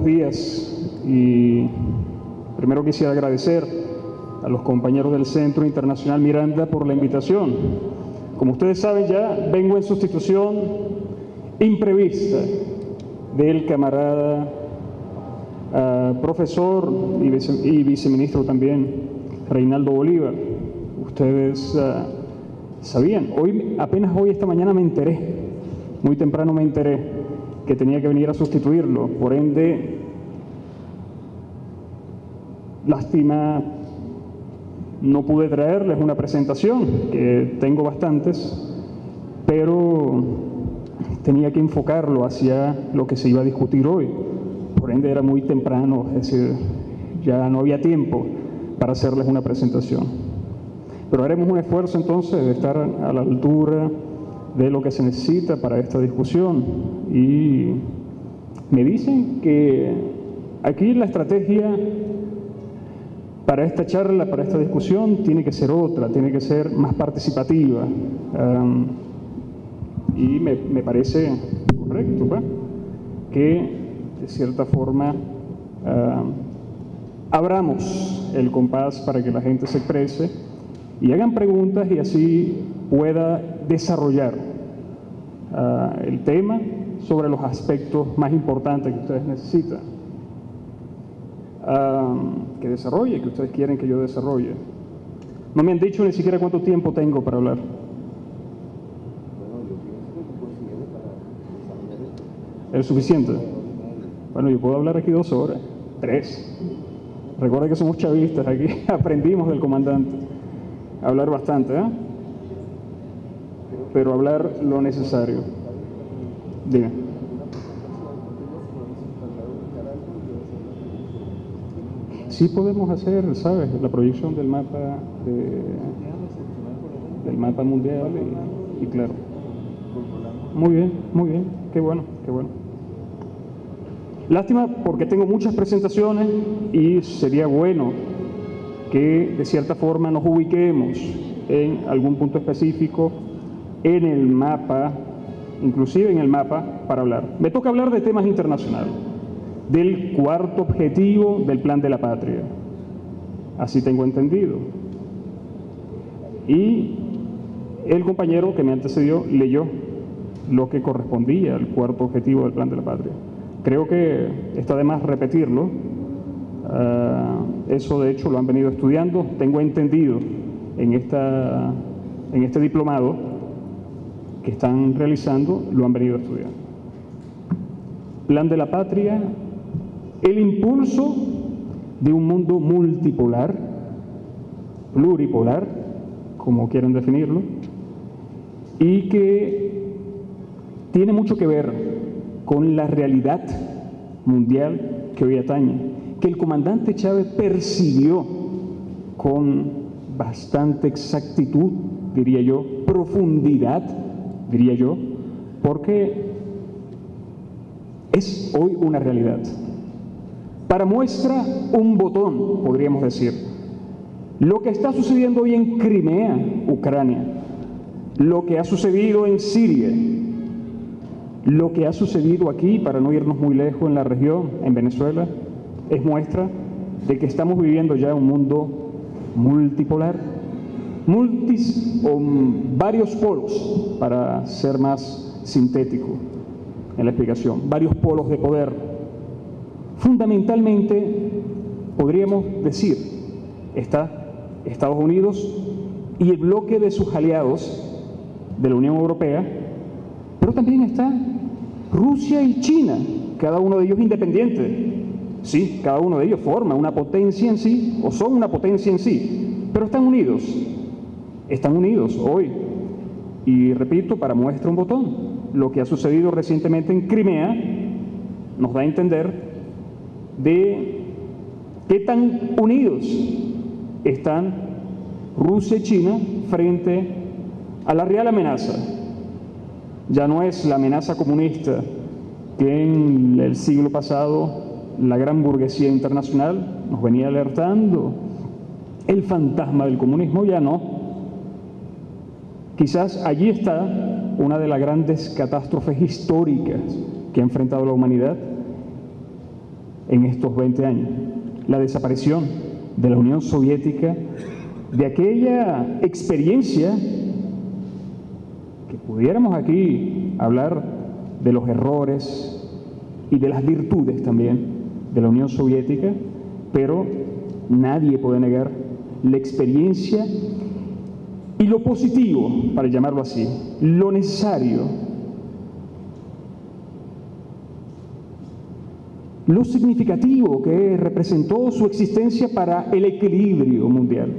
buenos días. Y primero quisiera agradecer a los compañeros del Centro Internacional Miranda por la invitación. Como ustedes saben, ya vengo en sustitución imprevista del camarada profesor y viceministro también, Reinaldo Bolívar. Ustedes sabían, apenas hoy, esta mañana me enteré, muy temprano me enteré que tenía que venir a sustituirlo. Por ende, lástima, no pude traerles una presentación, que tengo bastantes, pero tenía que enfocarlo hacia lo que se iba a discutir hoy. Por ende, era muy temprano, es decir, ya no había tiempo para hacerles una presentación. Pero haremos un esfuerzo entonces de estar a la altura de lo que se necesita para esta discusión. Y me dicen que aquí la estrategia para esta charla, para esta discusión, tiene que ser otra, tiene que ser más participativa. Y me parece correcto, ¿va? Que de cierta forma abramos el compás para que la gente se exprese y hagan preguntas y así pueda desarrollar el tema sobre los aspectos más importantes que ustedes necesitan. Que desarrolle, que ustedes quieren que yo desarrolle. No me han dicho ni siquiera cuánto tiempo tengo para hablar. ¿Es suficiente? Bueno, yo puedo hablar aquí 2 horas, 3. Recuerda que somos chavistas aquí, aprendimos del comandante. Hablar bastante, ¿eh? Pero hablar lo necesario. Dime. Sí podemos hacer, ¿sabes?, la proyección del mapa del mapa mundial y claro. Muy bien, qué bueno. Lástima porque tengo muchas presentaciones y sería bueno que de cierta forma nos ubiquemos en algún punto específico en el mapa, inclusive en el mapa para hablar. Me toca hablar de temas internacionales, del 4º objetivo del Plan de la Patria, así tengo entendido. Y el compañero que me antecedió leyó lo que correspondía al 4º objetivo del Plan de la Patria. Creo que está de más repetirlo. Eso de hecho lo han venido estudiando, tengo entendido, en este diplomado que están realizando, lo han venido estudiando. Plan de la Patria, el impulso de un mundo multipolar, pluripolar, como quieran definirlo, y que tiene mucho que ver con la realidad mundial que hoy atañe, que el comandante Chávez percibió con bastante exactitud, diría yo, profundidad, diría yo, porque es hoy una realidad. Para muestra, un botón, podríamos decir, lo que está sucediendo hoy en Crimea, Ucrania, lo que ha sucedido en Siria, lo que ha sucedido aquí, para no irnos muy lejos en la región, en Venezuela, es muestra de que estamos viviendo ya un mundo multipolar, varios polos, para ser más sintético en la explicación, varios polos de poder. Fundamentalmente, podríamos decir, está Estados Unidos y el bloque de sus aliados de la Unión Europea, pero también está Rusia y China, cada uno de ellos independiente. Sí, cada uno de ellos forma una potencia en sí, o son una potencia en sí, pero están unidos hoy. Y repito, para muestra un botón, lo que ha sucedido recientemente en Crimea nos da a entender de qué tan unidos están Rusia y China frente a la real amenaza. Ya no es la amenaza comunista que en el siglo pasado la gran burguesía internacional nos venía alertando. El fantasma del comunismo ya no. Quizás allí está una de las grandes catástrofes históricas que ha enfrentado la humanidad, en estos 20 años. La desaparición de la Unión Soviética, de aquella experiencia que pudiéramos aquí hablar de los errores y de las virtudes también de la Unión Soviética, pero nadie puede negar la experiencia y lo positivo, para llamarlo así, lo necesario, lo significativo que representó su existencia para el equilibrio mundial.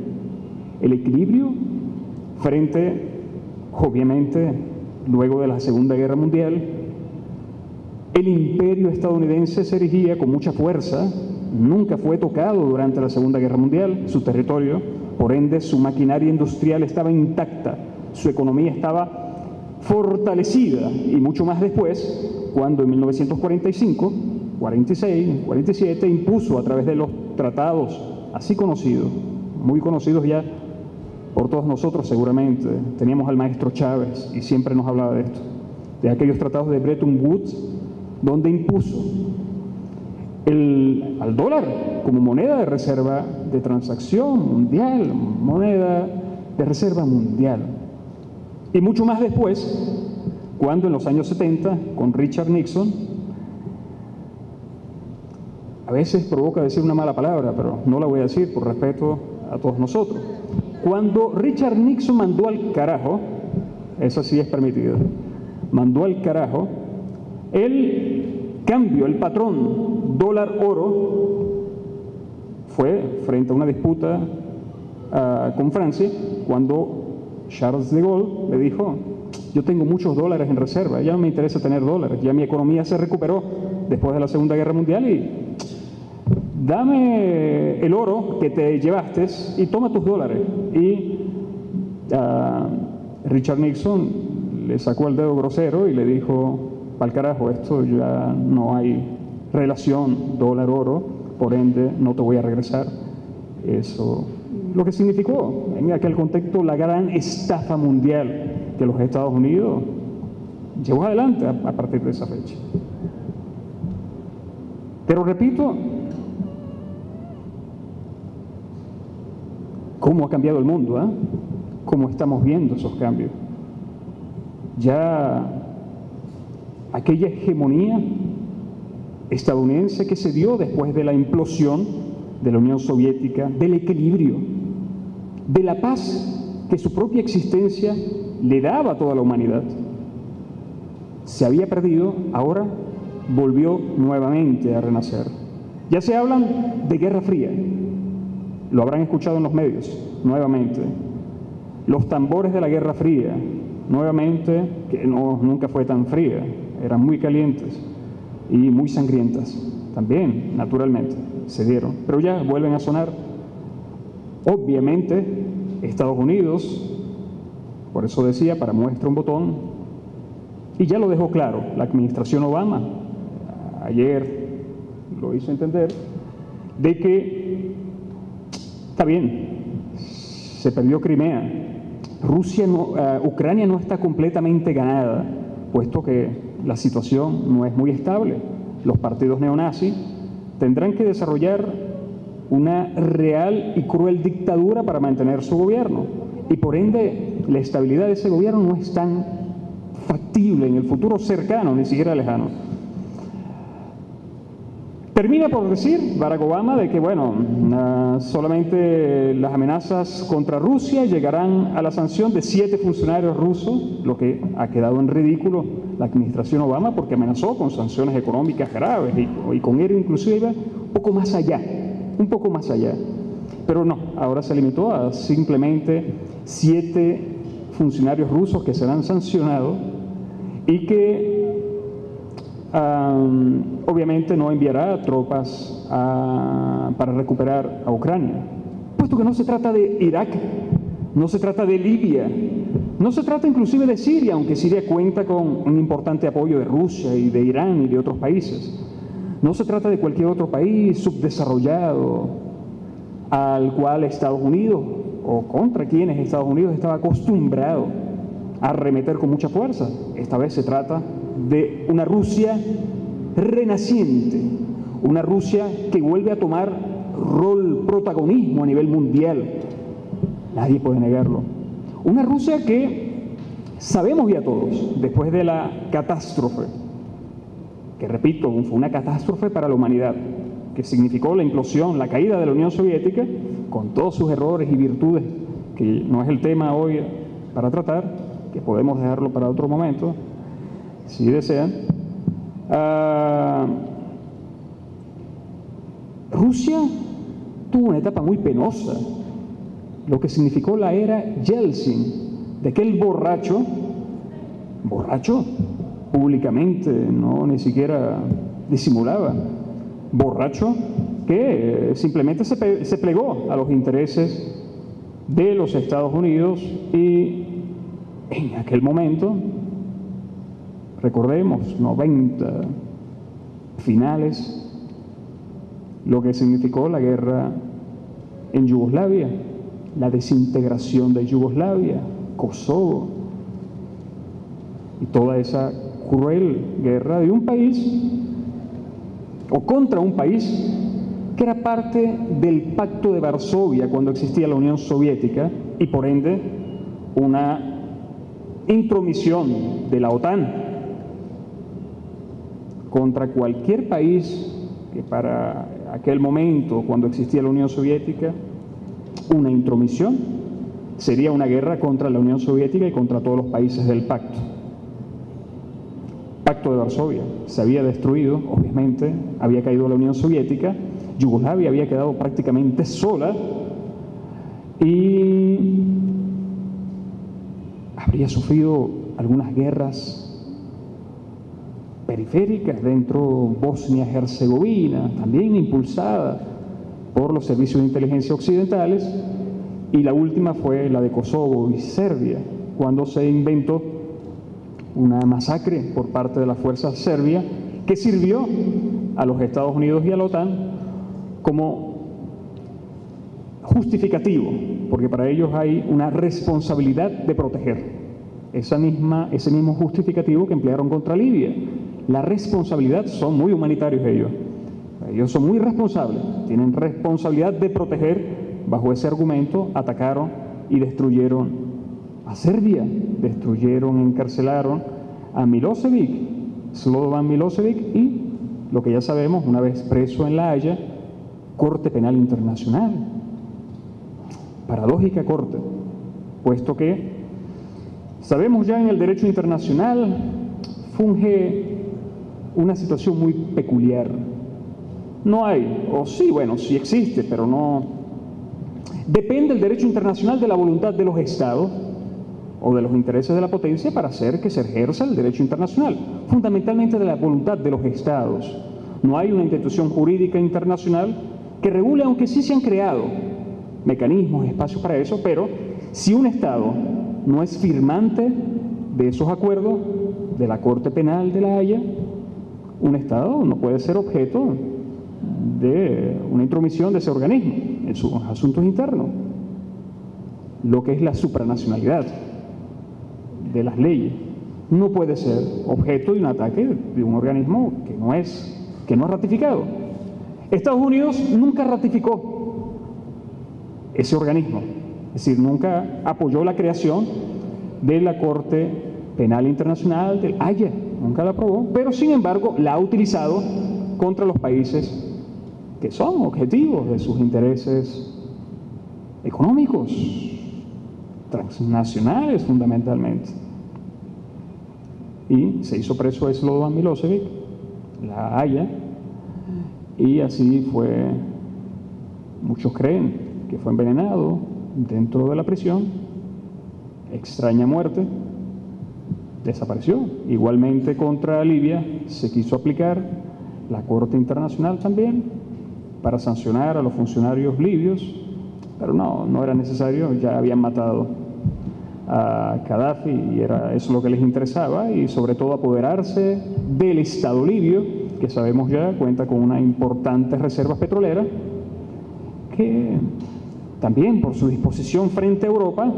El equilibrio frente, obviamente, luego de la Segunda Guerra Mundial, el imperio estadounidense se erigía con mucha fuerza, nunca fue tocado durante la Segunda Guerra Mundial, su territorio, por ende su maquinaria industrial estaba intacta, su economía estaba fortalecida, y mucho más después, cuando en 1945, 46, 47, impuso a través de los tratados así conocidos, muy conocidos ya por todos nosotros seguramente, teníamos al maestro Chávez y siempre nos hablaba de esto, de aquellos tratados de Bretton Woods, donde impuso al dólar como moneda de reserva de transacción mundial, moneda de reserva mundial. Y mucho más después, cuando en los años 70, con Richard Nixon, a veces provoca decir una mala palabra, pero no la voy a decir por respeto a todos nosotros. Cuando Richard Nixon mandó al carajo, eso sí es permitido, mandó al carajo el cambio, el patrón dólar-oro, fue frente a una disputa con Francia, cuando Charles de Gaulle le dijo: yo tengo muchos dólares en reserva, ya no me interesa tener dólares, ya mi economía se recuperó después de la Segunda Guerra Mundial y dame el oro que te llevaste y toma tus dólares. Y Richard Nixon le sacó el dedo grosero y le dijo: pa'l carajo, esto ya no hay relación dólar-oro, por ende no te voy a regresar. Eso, lo que significó en aquel contexto la gran estafa mundial que los Estados Unidos llevó adelante a partir de esa fecha. Pero repito, cómo ha cambiado el mundo, ¿eh? Cómo estamos viendo esos cambios. Ya aquella hegemonía estadounidense que se dio después de la implosión de la Unión Soviética, del equilibrio, de la paz que su propia existencia le daba a toda la humanidad, se había perdido, ahora volvió nuevamente a renacer. Ya se hablan de Guerra Fría, lo habrán escuchado en los medios, nuevamente. Los tambores de la Guerra Fría, nuevamente, que nunca fue tan fría, eran muy calientes y muy sangrientas, también, naturalmente, se dieron, pero ya vuelven a sonar. Obviamente, Estados Unidos, por eso decía, para muestra un botón, y ya lo dejó claro, la administración Obama, ayer lo hizo entender, de que está bien, se perdió Crimea, Ucrania no está completamente ganada, puesto que la situación no es muy estable. Los partidos neonazis tendrán que desarrollar una real y cruel dictadura para mantener su gobierno, y por ende la estabilidad de ese gobierno no es tan factible en el futuro cercano, ni siquiera lejano. Termina por decir Barack Obama de que, bueno, solamente las amenazas contra Rusia llegarán a la sanción de 7 funcionarios rusos, lo que ha quedado en ridículo la administración Obama, porque amenazó con sanciones económicas graves y con ello inclusive un poco más allá. Pero no, ahora se limitó a simplemente 7 funcionarios rusos que serán sancionados y que obviamente no enviará tropas para recuperar a Ucrania, puesto que no se trata de Irak, no se trata de Libia, no se trata inclusive de Siria, aunque Siria cuenta con un importante apoyo de Rusia y de Irán y de otros países. No se trata de cualquier otro país subdesarrollado al cual Estados Unidos, o contra quienes Estados Unidos estaba acostumbrado a arremeter con mucha fuerza. Esta vez se trata de una Rusia renaciente, una Rusia que vuelve a tomar protagonismo a nivel mundial. Nadie puede negarlo. Una Rusia que sabemos ya todos, después de la catástrofe, que repito, fue una catástrofe para la humanidad, que significó la implosión, la caída de la Unión Soviética, con todos sus errores y virtudes, que no es el tema hoy para tratar, que podemos dejarlo para otro momento, si desean. Rusia tuvo una etapa muy penosa, lo que significó la era Yeltsin, de aquel borracho, públicamente, no ni siquiera disimulaba, borracho que simplemente se plegó a los intereses de los Estados Unidos y en aquel momento, recordemos, 90 finales, lo que significó la guerra en Yugoslavia, la desintegración de Yugoslavia, Kosovo y toda esa cruel guerra de un país o contra un país que era parte del Pacto de Varsovia cuando existía la Unión Soviética y por ende una intromisión de la OTAN contra cualquier país que para aquel momento, cuando existía la Unión Soviética, una intromisión sería una guerra contra la Unión Soviética y contra todos los países del pacto. Pacto de Varsovia se había destruido, obviamente, había caído la Unión Soviética, Yugoslavia había quedado prácticamente sola y habría sufrido algunas guerras periféricas dentro de Bosnia-Herzegovina, también impulsada por los servicios de inteligencia occidentales, y la última fue la de Kosovo y Serbia, cuando se inventó una masacre por parte de la fuerza serbia que sirvió a los Estados Unidos y a la OTAN como justificativo, porque para ellos hay una responsabilidad de proteger. Ese mismo justificativo que emplearon contra Libia. La responsabilidad, son muy humanitarios ellos son muy responsables, tienen responsabilidad de proteger. Bajo ese argumento atacaron y destruyeron a Serbia, encarcelaron a Milosevic, Slobodan Milosevic, y lo que ya sabemos, una vez preso en La Haya, Corte Penal Internacional. Paradójica corte, puesto que sabemos ya en el derecho internacional funge una situación muy peculiar. No hay, o sí, bueno, sí existe, pero no. Depende el derecho internacional de la voluntad de los estados o de los intereses de la potencia para hacer que se ejerza el derecho internacional, fundamentalmente de la voluntad de los estados. No hay una institución jurídica internacional que regule, aunque sí se han creado mecanismos, espacios para eso, pero si un estado no es firmante de esos acuerdos de la Corte Penal de La Haya, un estado no puede ser objeto de una intromisión de ese organismo en sus asuntos internos. Lo que es la supranacionalidad de las leyes no puede ser objeto de un ataque de un organismo que no es ratificado. Estados Unidos nunca ratificó ese organismo, es decir, nunca apoyó la creación de la Corte Penal Internacional del Haya, nunca la aprobó, pero sin embargo la ha utilizado contra los países que son objetivos de sus intereses económicos, transnacionales fundamentalmente. Y se hizo preso a Slobodan Milosevic, La Haya, y así fue, muchos creen que fue envenenado dentro de la prisión, extraña muerte, desapareció. Igualmente contra Libia se quiso aplicar la Corte Internacional también para sancionar a los funcionarios libios, pero no era necesario, ya habían matado a Gaddafi y era eso lo que les interesaba, y sobre todo apoderarse del Estado libio, que sabemos ya cuenta con una importante reserva petrolera, que también por su disposición frente a Europa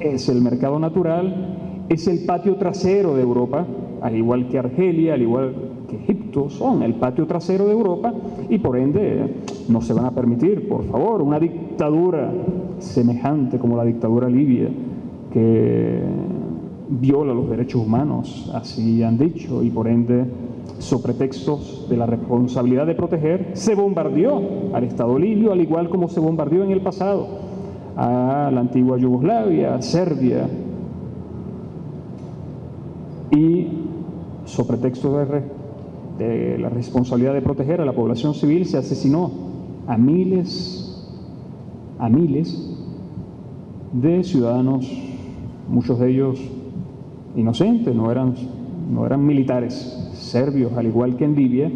es el mercado natural, es el patio trasero de Europa, al igual que Argelia, al igual que Egipto, Egipto son el patio trasero de Europa y por ende no se van a permitir, por favor, una dictadura semejante como la dictadura libia que viola los derechos humanos, así han dicho, y por ende, sobre pretextos de la responsabilidad de proteger, se bombardeó al Estado libio, al igual como se bombardeó en el pasado a la antigua Yugoslavia, a Serbia, y sobre pretexto de la responsabilidad de proteger a la población civil se asesinó a miles de ciudadanos, muchos de ellos inocentes, no eran militares serbios, al igual que en Libia,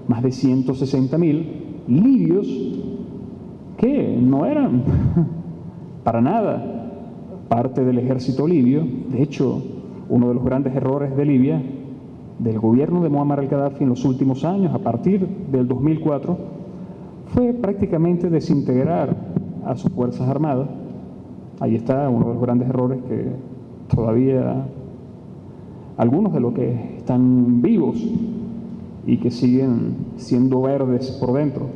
más de 160.000 libios que no eran para nada parte del ejército libio. De hecho, uno de los grandes errores de Libia, del gobierno de Muammar al-Gaddafi en los últimos años, a partir del 2004, fue prácticamente desintegrar a sus fuerzas armadas. Ahí está uno de los grandes errores que todavía algunos de los que están vivos y que siguen siendo verdes por dentro,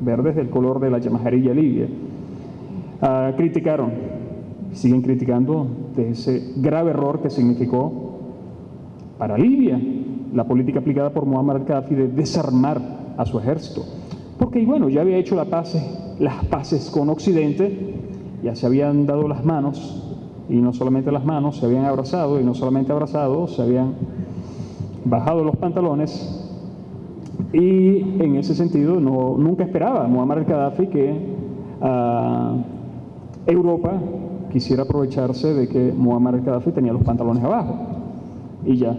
verdes del color de la llamajarilla libia, siguen criticando de ese grave error que significó para Libia la política aplicada por Muammar al-Gaddafi de desarmar a su ejército. Porque, bueno, ya había hecho las paces con Occidente, ya se habían dado las manos, y no solamente las manos, se habían abrazado, y no solamente abrazados, se habían bajado los pantalones, y en ese sentido nunca esperaba Muammar al-Gaddafi que Europa quisiera aprovecharse de que Muammar al-Gaddafi tenía los pantalones abajo, y ya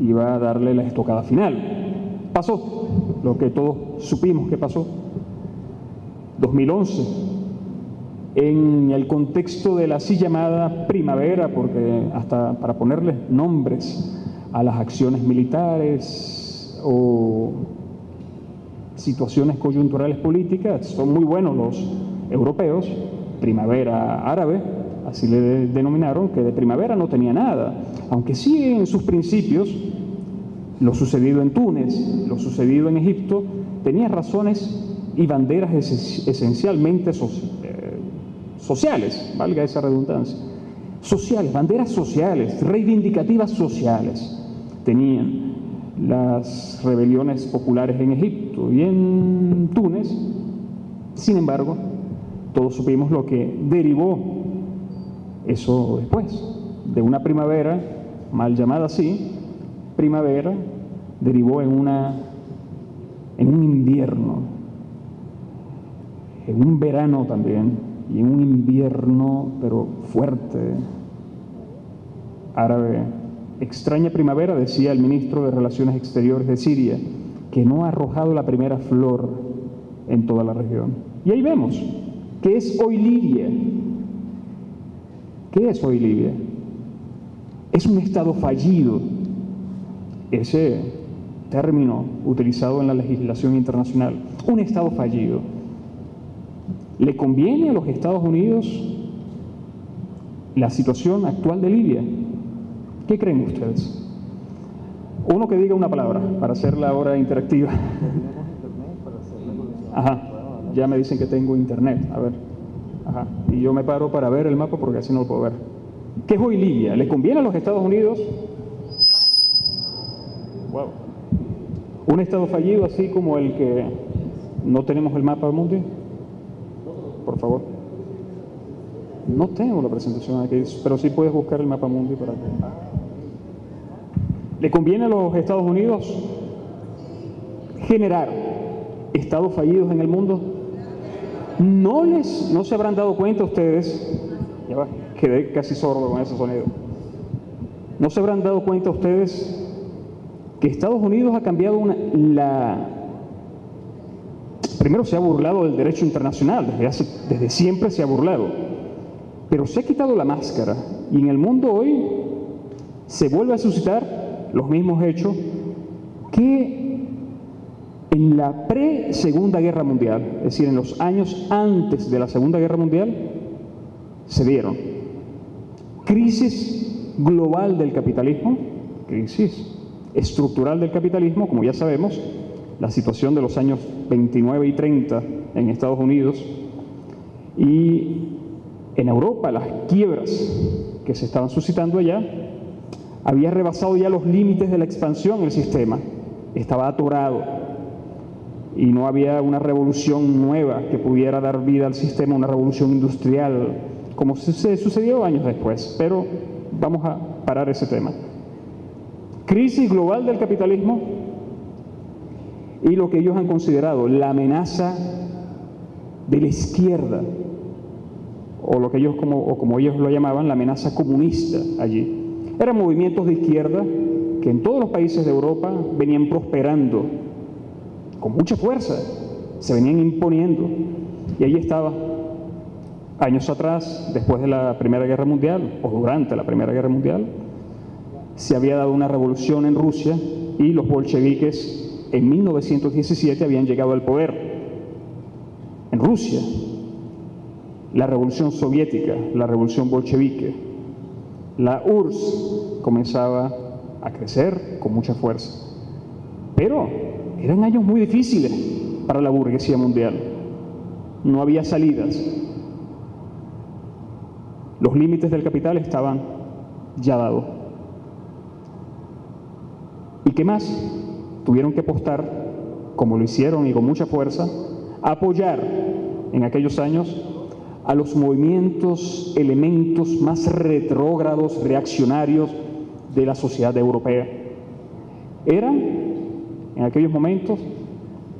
iba a darle la estocada final. Pasó lo que todos supimos que pasó. 2011, en el contexto de la así llamada primavera, porque hasta para ponerles nombres a las acciones militares o situaciones coyunturales políticas, son muy buenos los europeos. Primavera árabe, así le denominaron, que de primavera no tenía nada, aunque sí en sus principios lo sucedido en Túnez, lo sucedido en Egipto, tenía razones y banderas esencialmente sociales, valga esa redundancia, sociales, banderas sociales, reivindicativas sociales. Tenían las rebeliones populares en Egipto y en Túnez. Sin embargo, todos supimos lo que derivó eso después, de una primavera, mal llamada así, primavera, derivó en un invierno, en un verano también, y en un invierno, pero fuerte, árabe. Extraña primavera, decía el ministro de Relaciones Exteriores de Siria, que no ha arrojado la primera flor en toda la región. Y ahí vemos, ¿qué es hoy Libia? ¿Qué es hoy Libia? Es un Estado fallido. Ese término utilizado en la legislación internacional, un Estado fallido. ¿Le conviene a los Estados Unidos la situación actual de Libia? ¿Qué creen ustedes? Uno que diga una palabra para hacerla ahora interactiva. Ajá, ya me dicen que tengo internet. A ver, ajá, y yo me paro para ver el mapa porque así no lo puedo ver. ¿Qué es hoy Libia? ¿Le conviene a los Estados Unidos? Wow. Un Estado fallido así como el que no tenemos el mapa mundi. Por favor. No tengo la presentación aquí, pero sí puedes buscar el mapa mundi para que... ¿Le conviene a los Estados Unidos generar estados fallidos en el mundo? ¿No se habrán dado cuenta ustedes? Ya va, quedé casi sordo con ese sonido. ¿No se habrán dado cuenta ustedes que Estados Unidos ha cambiado primero se ha burlado del derecho internacional, desde siempre se ha burlado, pero se ha quitado la máscara y en el mundo hoy se vuelve a suscitar los mismos hechos que en la pre-Segunda Guerra Mundial, es decir, en los años antes de la Segunda Guerra Mundial, se dieron. Crisis global del capitalismo, crisis estructural del capitalismo, como ya sabemos, la situación de los años 29 y 30 en Estados Unidos, y en Europa las quiebras que se estaban suscitando allá había rebasado ya los límites de la expansión del sistema, estaba atorado y no había una revolución nueva que pudiera dar vida al sistema, una revolución industrial, como se sucedió años después, pero vamos a parar ese tema. Crisis global del capitalismo y lo que ellos han considerado la amenaza de la izquierda, o lo que ellos como ellos lo llamaban, la amenaza comunista allí. Eran movimientos de izquierda que en todos los países de Europa venían prosperando con mucha fuerza, se venían imponiendo. Y ahí estaba, años atrás, después de la Primera Guerra Mundial, o durante la Primera Guerra Mundial, se había dado una revolución en Rusia y los bolcheviques en 1917 habían llegado al poder en Rusia. La revolución soviética, la revolución bolchevique, la URSS comenzaba a crecer con mucha fuerza. Pero eran años muy difíciles para la burguesía mundial. No había salidas. Los límites del capital estaban ya dados. ¿Y qué más? Tuvieron que apostar, como lo hicieron y con mucha fuerza, a apoyar en aquellos años a los movimientos, elementos más retrógrados, reaccionarios de la sociedad europea. Eran, en aquellos momentos,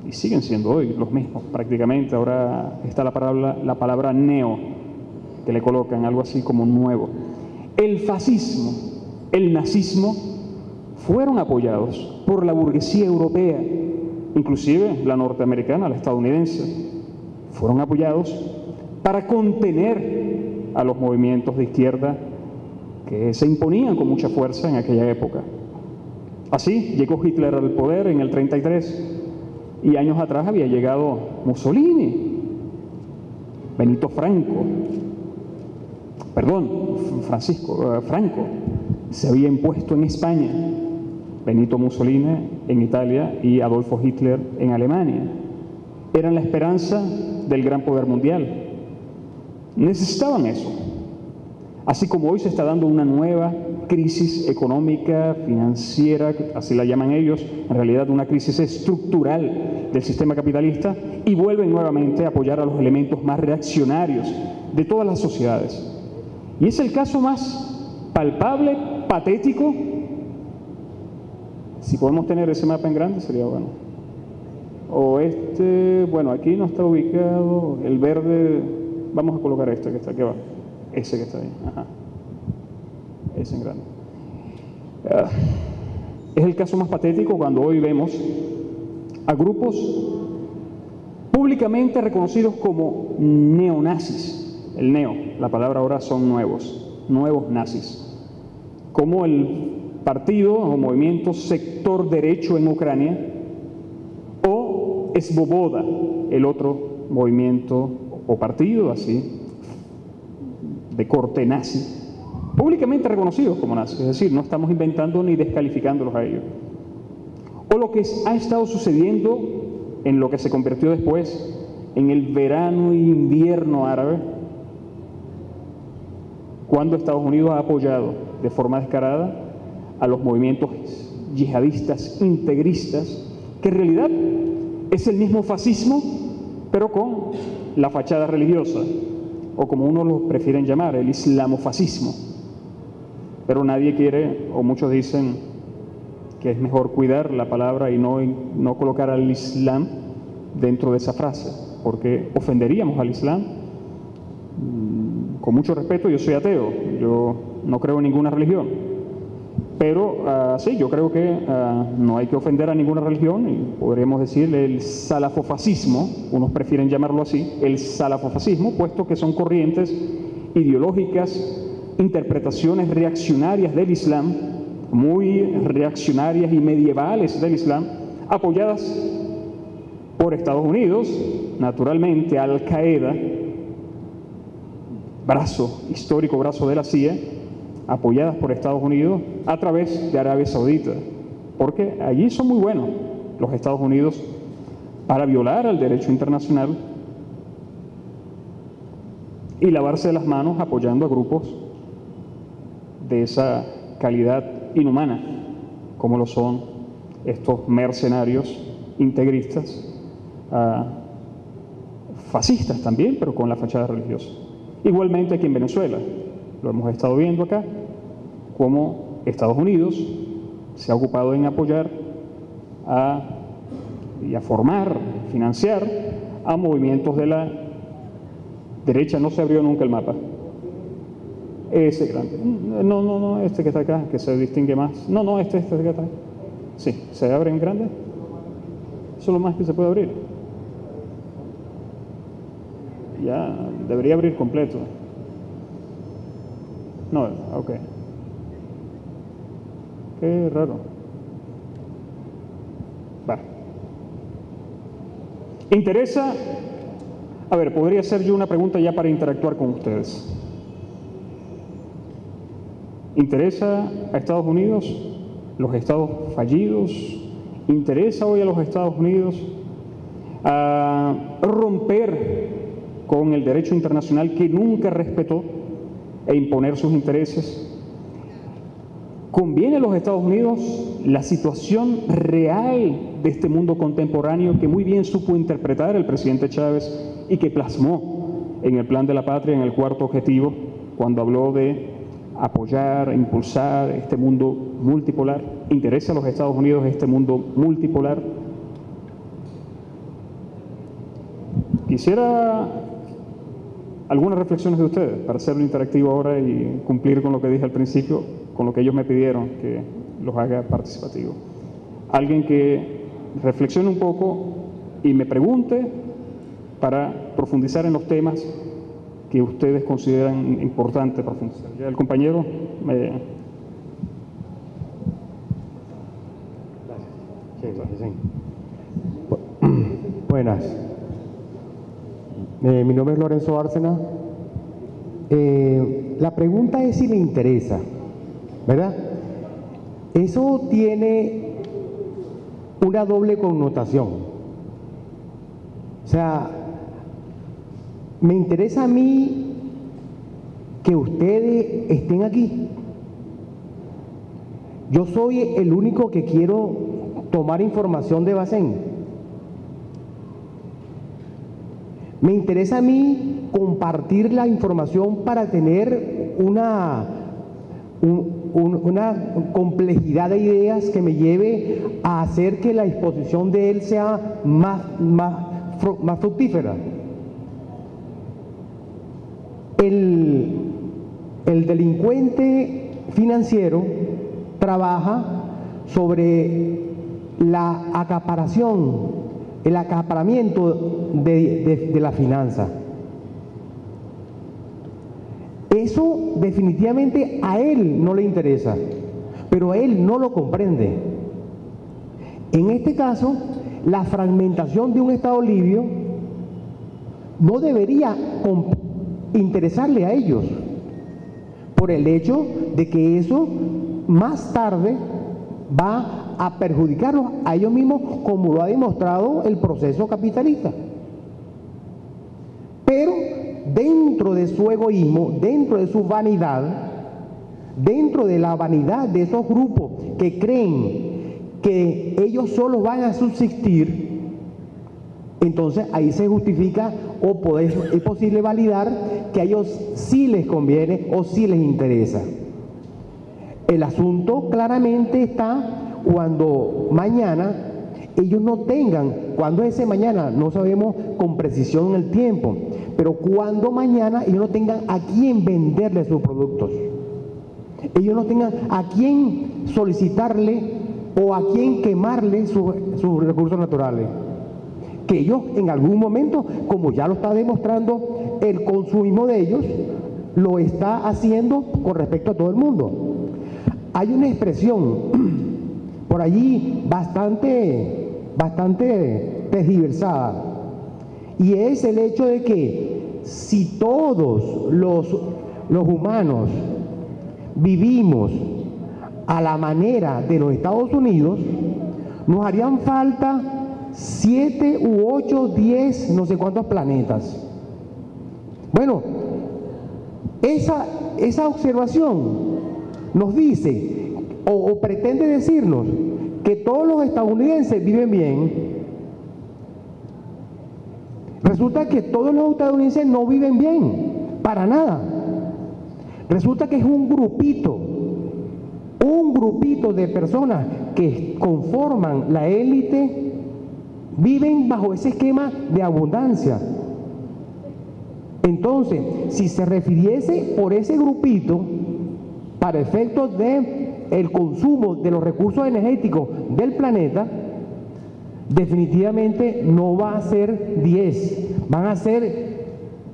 y siguen siendo hoy los mismos prácticamente, ahora está la palabra neo, que le colocan algo así como nuevo. El fascismo, el nazismo, fueron apoyados por la burguesía europea, inclusive la norteamericana, la estadounidense, fueron apoyados para contener a los movimientos de izquierda que se imponían con mucha fuerza en aquella época. Así llegó Hitler al poder en el 33 y años atrás había llegado Mussolini, Franco se había impuesto en España, Benito Mussolini en Italia y Adolfo Hitler en Alemania. Eran la esperanza del gran poder mundial. Necesitaban eso. Así como hoy se está dando una nueva crisis económica, financiera, así la llaman ellos, en realidad una crisis estructural del sistema capitalista, y vuelven nuevamente a apoyar a los elementos más reaccionarios de todas las sociedades. Y es el caso más palpable, patético. Si podemos tener ese mapa en grande sería bueno. O bueno, aquí no está ubicado, el verde, vamos a colocar este que está aquí abajo, ese que está ahí, ajá, ese en grande. Es el caso más patético cuando hoy vemos a grupos públicamente reconocidos como neonazis. El neo, la palabra ahora son nuevos nazis, como el partido o movimiento Sector Derecho en Ucrania, o Svoboda, el otro movimiento o partido así, de corte nazi, públicamente reconocidos como nazis, es decir, no estamos inventando ni descalificándolos a ellos. O lo que ha estado sucediendo en lo que se convirtió después en el verano e invierno árabe, cuando Estados Unidos ha apoyado de forma descarada a los movimientos yihadistas integristas, que en realidad es el mismo fascismo, pero con la fachada religiosa, o como unos lo prefieren llamar, el islamofascismo. Pero nadie quiere, o muchos dicen que es mejor cuidar la palabra y no colocar al Islam dentro de esa frase, porque ofenderíamos al Islam. Con mucho respeto, yo soy ateo, yo no creo en ninguna religión, pero sí, yo creo que no hay que ofender a ninguna religión, y podríamos decir el salafofascismo, unos prefieren llamarlo así, el salafofascismo, puesto que son corrientes ideológicas, interpretaciones reaccionarias del Islam, muy reaccionarias y medievales del Islam, apoyadas por Estados Unidos, naturalmente Al-Qaeda, histórico brazo de la CIA, apoyadas por Estados Unidos a través de Arabia Saudita. porque allí son muy buenos los Estados Unidos para violar el derecho internacional y lavarse las manos apoyando a grupos de esa calidad inhumana, como lo son estos mercenarios integristas, fascistas también, pero con la fachada religiosa. Igualmente aquí en Venezuela, lo hemos estado viendo acá, como Estados Unidos se ha ocupado en apoyar y a formar, financiar a movimientos de la derecha. No se abrió nunca el mapa. Ese grande. No, este que está acá, que se distingue más. No, este que está acá. Sí, ¿se abre en grande? Eso es lo más que se puede abrir. Ya, debería abrir completo. No, ok. Qué raro. Va. ¿Interesa? A ver, podría hacer yo una pregunta ya para interactuar con ustedes. ¿Interesa a Estados Unidos los estados fallidos? ¿Interesa hoy a los Estados Unidos romper con el derecho internacional que nunca respetó e imponer sus intereses? ¿Conviene a los Estados Unidos la situación real de este mundo contemporáneo que muy bien supo interpretar el presidente Chávez y que plasmó en el Plan de la Patria, en el cuarto objetivo, cuando habló de apoyar, impulsar este mundo multipolar? ¿Interesa a los Estados Unidos este mundo multipolar? Quisiera algunas reflexiones de ustedes para hacerlo interactivo ahora y cumplir con lo que dije al principio, con lo que ellos me pidieron que los haga participativo. Alguien que reflexione un poco y me pregunte para profundizar en los temas que ustedes consideran importantes profundizar. Ya el compañero me... Gracias. Buenas. Mi nombre es Lorenzo Árcena. La pregunta es si le interesa, ¿verdad? Eso tiene una doble connotación. O sea, me interesa a mí que ustedes estén aquí. Yo soy el único que quiero tomar información de Bacén. Me interesa a mí compartir la información para tener una complejidad de ideas que me lleve a hacer que la exposición de él sea más fructífera. El delincuente financiero trabaja sobre la acaparación, el acaparamiento de la finanza. Eso definitivamente a él no le interesa, pero a él no lo comprende. En este caso, la fragmentación de un Estado libio no debería interesarle a ellos, por el hecho de que eso más tarde va a perjudicarlos a ellos mismos, como lo ha demostrado el proceso capitalista. Pero dentro de su egoísmo, dentro de su vanidad, dentro de la vanidad de esos grupos que creen que ellos solos van a subsistir, entonces ahí se justifica o es posible validar que a ellos sí les conviene o sí les interesa. El asunto claramente está cuando mañana ellos no tengan, cuando ese mañana no sabemos con precisión el tiempo, pero cuando mañana ellos no tengan a quién venderle sus productos, ellos no tengan a quién solicitarle o a quién quemarle sus recursos naturales, que ellos en algún momento, como ya lo está demostrando el consumismo de ellos, lo está haciendo con respecto a todo el mundo. Hay una expresión por allí bastante tergiversada, y es el hecho de que si todos los humanos vivimos a la manera de los Estados Unidos, nos harían falta 7 u 8, 10, no sé cuántos planetas. Bueno, esa observación nos dice o pretende decirnos que todos los estadounidenses viven bien. Resulta que todos los estadounidenses no viven bien, para nada. Resulta que es un grupito de personas que conforman la élite, viven bajo ese esquema de abundancia. Entonces, si se refiriese por ese grupito para efectos de el consumo de los recursos energéticos del planeta, definitivamente no va a ser 10, van a ser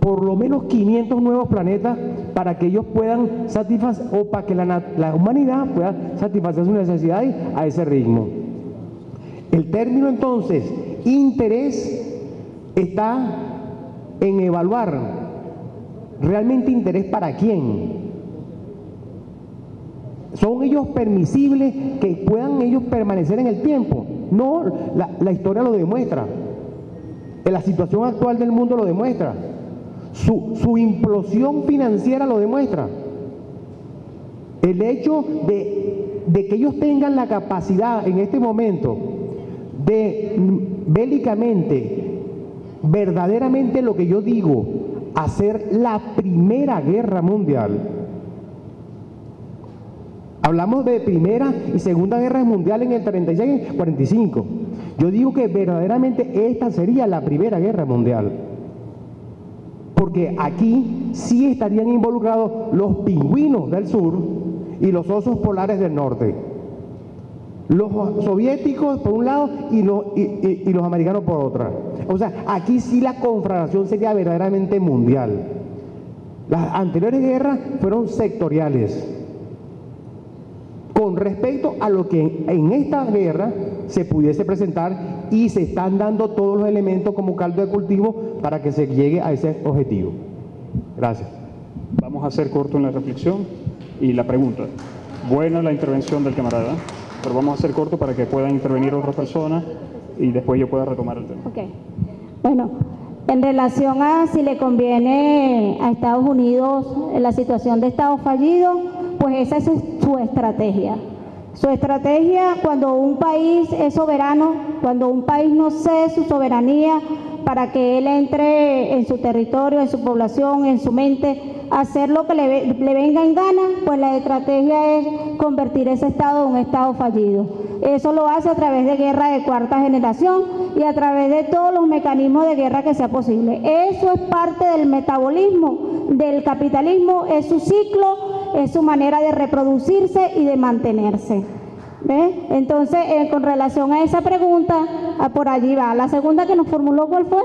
por lo menos 500 nuevos planetas para que ellos puedan satisfacer, o para que la humanidad pueda satisfacer sus necesidades a ese ritmo. El término entonces interés está en evaluar realmente interés para quién. ¿Son ellos permisibles que puedan ellos permanecer en el tiempo? No, la historia lo demuestra. La situación actual del mundo lo demuestra. Su implosión financiera lo demuestra. El hecho de que ellos tengan la capacidad en este momento de bélicamente, verdaderamente lo que yo digo, hacer la primera guerra mundial. Hablamos de Primera y Segunda Guerra Mundial en el 36 y 45. Yo digo que verdaderamente esta sería la Primera Guerra Mundial. Porque aquí sí estarían involucrados los pingüinos del sur y los osos polares del norte. Los soviéticos por un lado y los americanos por otra. O sea, aquí sí la conflagración sería verdaderamente mundial. Las anteriores guerras fueron sectoriales. Con respecto a lo que en esta guerra se pudiese presentar, y se están dando todos los elementos como caldo de cultivo para que se llegue a ese objetivo. Gracias. Vamos a hacer corto en la reflexión y la pregunta. Buena la intervención del camarada, pero vamos a hacer corto para que puedan intervenir otras personas y después yo pueda retomar el tema. Ok. Bueno, en relación a si le conviene a Estados Unidos la situación de Estado fallido, pues esa es su estrategia. Su estrategia cuando un país es soberano, cuando un país no cede su soberanía para que él entre en su territorio, en su población, en su mente, hacer lo que le venga en gana, pues la estrategia es convertir ese Estado en un Estado fallido. Eso lo hace a través de guerra de cuarta generación y a través de todos los mecanismos de guerra que sea posible. Eso es parte del metabolismo del capitalismo, es su ciclo, es su manera de reproducirse y de mantenerse. ¿Ve? Entonces, con relación a esa pregunta, por allí va. La segunda que nos formuló, ¿cuál fue?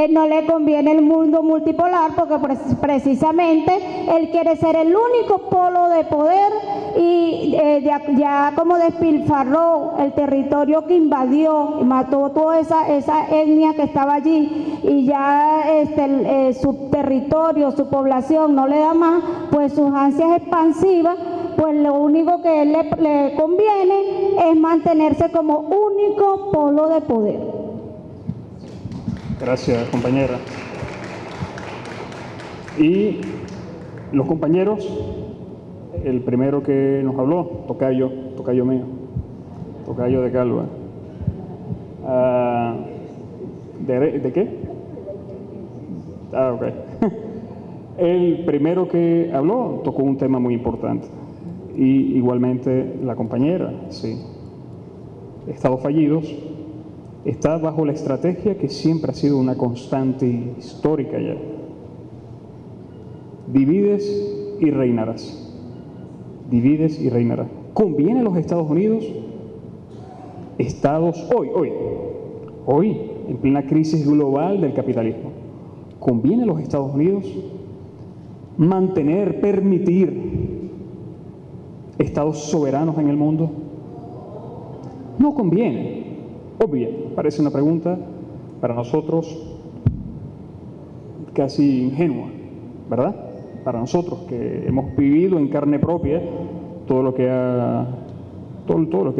No le conviene el mundo multipolar porque precisamente él quiere ser el único polo de poder y ya como despilfarró el territorio que invadió y mató toda esa etnia que estaba allí y ya su territorio, su población no le da más, pues sus ansias expansivas, pues lo único que él le conviene es mantenerse como único polo de poder. Gracias, compañera. Y los compañeros, el primero que nos habló, tocayo mío, tocayo de Calva. ¿De qué? Ok. El primero que habló tocó un tema muy importante. Y igualmente la compañera, sí. Estados fallidos. Está bajo la estrategia que siempre ha sido una constante histórica ya. Divides y reinarás. Divides y reinarás. ¿Conviene a los Estados Unidos? Estados hoy, en plena crisis global del capitalismo, ¿conviene a los Estados Unidos mantener, permitir estados soberanos en el mundo? No conviene. Obvio, parece una pregunta para nosotros casi ingenua, ¿verdad? Para nosotros que hemos vivido en carne propia todo lo que ha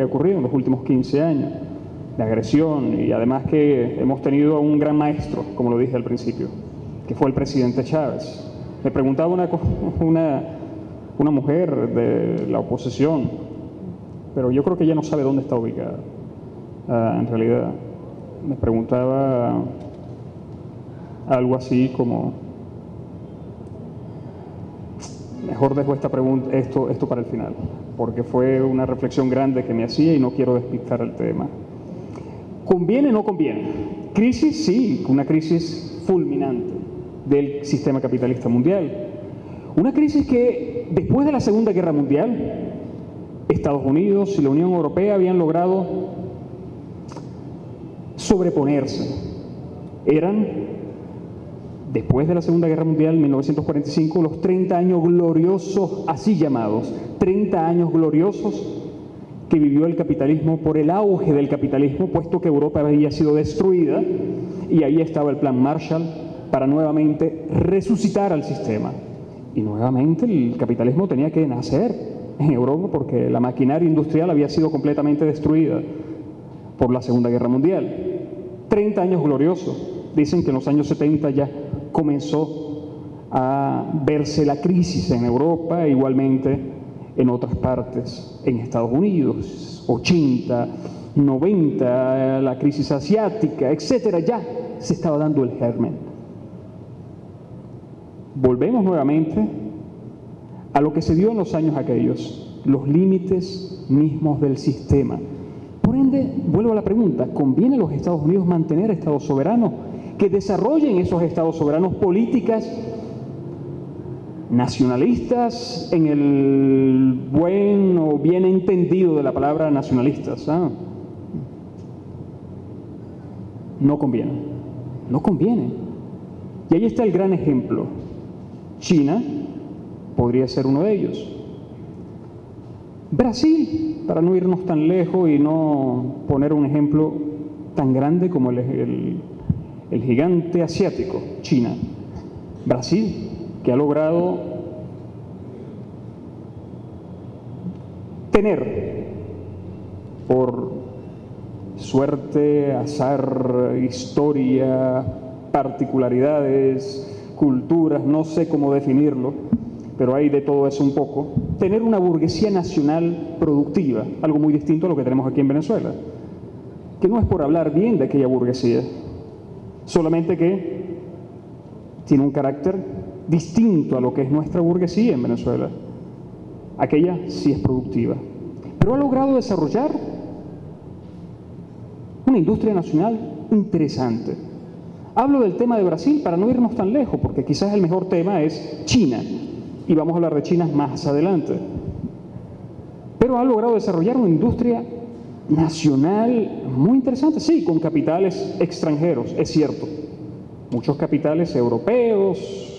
ocurrido en los últimos 15 años, de agresión, y además que hemos tenido a un gran maestro, como lo dije al principio, que fue el presidente Chávez. Me preguntaba una mujer de la oposición, pero yo creo que ella no sabe dónde está ubicada. En realidad, me preguntaba algo así como, mejor dejo esta pregunta, esto para el final, porque fue una reflexión grande que me hacía y no quiero despistar el tema. ¿Conviene o no conviene? Crisis, sí, una crisis fulminante del sistema capitalista mundial. Una crisis que después de la Segunda Guerra Mundial, Estados Unidos y la Unión Europea habían logrado sobreponerse. Eran, después de la Segunda Guerra Mundial, 1945, los 30 años gloriosos, así llamados, 30 años gloriosos que vivió el capitalismo por el auge del capitalismo, puesto que Europa había sido destruida, y ahí estaba el plan Marshall para nuevamente resucitar al sistema. Y nuevamente el capitalismo tenía que nacer en Europa porque la maquinaria industrial había sido completamente destruida por la Segunda Guerra Mundial. 30 años gloriosos. Dicen que en los años 70 ya comenzó a verse la crisis en Europa, igualmente en otras partes, en Estados Unidos, 80, 90, la crisis asiática, etcétera, ya se estaba dando el germen. Volvemos nuevamente a lo que se dio en los años aquellos, los límites mismos del sistema. Por ende, vuelvo a la pregunta, ¿conviene a los Estados Unidos mantener estados soberanos que desarrollen esos estados soberanos políticas nacionalistas en el buen o bien entendido de la palabra nacionalistas? No conviene, no conviene. Y ahí está el gran ejemplo. China podría ser uno de ellos. Brasil, para no irnos tan lejos y no poner un ejemplo tan grande como el gigante asiático, China. Brasil, que ha logrado tener, por suerte, azar, historia, particularidades, culturas, no sé cómo definirlo, pero hay de todo eso un poco, tener una burguesía nacional productiva, algo muy distinto a lo que tenemos aquí en Venezuela, que no es por hablar bien de aquella burguesía, solamente que tiene un carácter distinto a lo que es nuestra burguesía en Venezuela. Aquella sí es productiva, pero ha logrado desarrollar una industria nacional interesante. Hablo del tema de Brasil para no irnos tan lejos, porque quizás el mejor tema es China, y vamos a hablar de China más adelante. Pero ha logrado desarrollar una industria nacional muy interesante, sí, con capitales extranjeros, es cierto. Muchos capitales europeos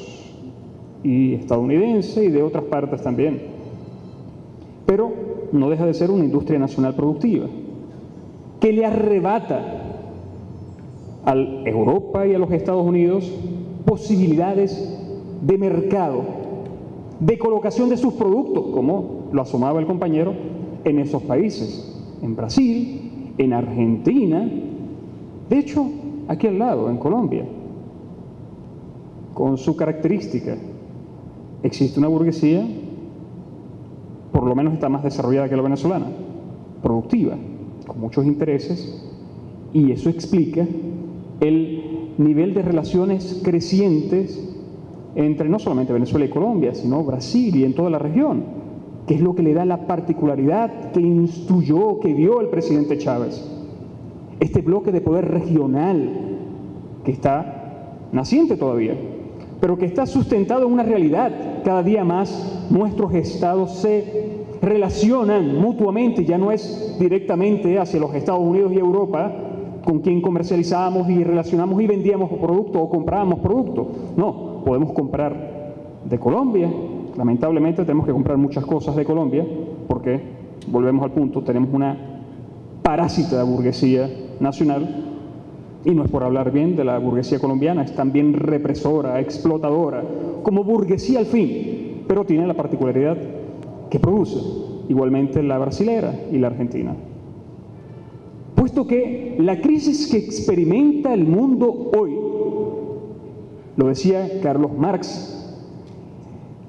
y estadounidenses y de otras partes también. Pero no deja de ser una industria nacional productiva, que le arrebata a Europa y a los Estados Unidos posibilidades de mercado, de colocación de sus productos, como lo asomaba el compañero, en esos países, en Brasil, en Argentina, de hecho, aquí al lado, en Colombia, con su característica. Existe una burguesía, por lo menos está más desarrollada que la venezolana, productiva, con muchos intereses, y eso explica el nivel de relaciones crecientes entre no solamente Venezuela y Colombia, sino Brasil y en toda la región, que es lo que le da la particularidad que instruyó, que vio el presidente Chávez. Este bloque de poder regional que está naciente todavía, pero que está sustentado en una realidad. Cada día más nuestros estados se relacionan mutuamente, ya no es directamente hacia los Estados Unidos y Europa, con quien comercializábamos y relacionamos y vendíamos productos o comprábamos productos. No, podemos comprar de Colombia. Lamentablemente tenemos que comprar muchas cosas de Colombia porque, volvemos al punto, tenemos una parásita burguesía nacional Y no es por hablar bien de la burguesía colombiana, es también represora, explotadora, como burguesía al fin, pero tiene la particularidad que produce, igualmente la brasilera y la argentina. Puesto que la crisis que experimenta el mundo hoy, lo decía Carlos Marx,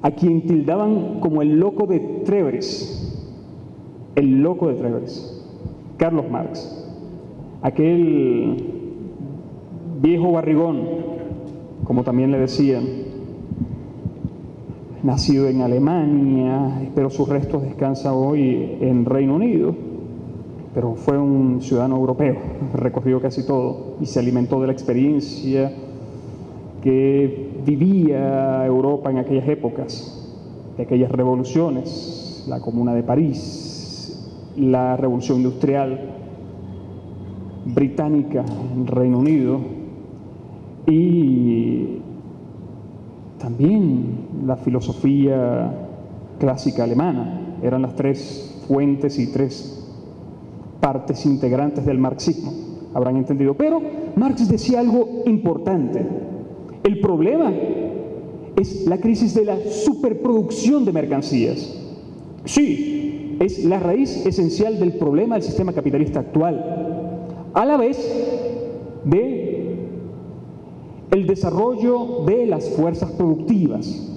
a quien tildaban como el loco de Trèves, Carlos Marx, aquel viejo barrigón, como también le decían, nacido en Alemania, pero sus restos descansan hoy en Reino Unido, pero fue un ciudadano europeo, recorrió casi todo y se alimentó de la experiencia que vivía Europa en aquellas épocas, de aquellas revoluciones, la Comuna de París, la Revolución Industrial británica en Reino Unido y también la filosofía clásica alemana. Eran las tres fuentes y tres partes integrantes del marxismo, habrán entendido. Pero Marx decía algo importante. El problema es la crisis de la superproducción de mercancías. Sí, es la raíz esencial del problema del sistema capitalista actual, a la vez de el desarrollo de las fuerzas productivas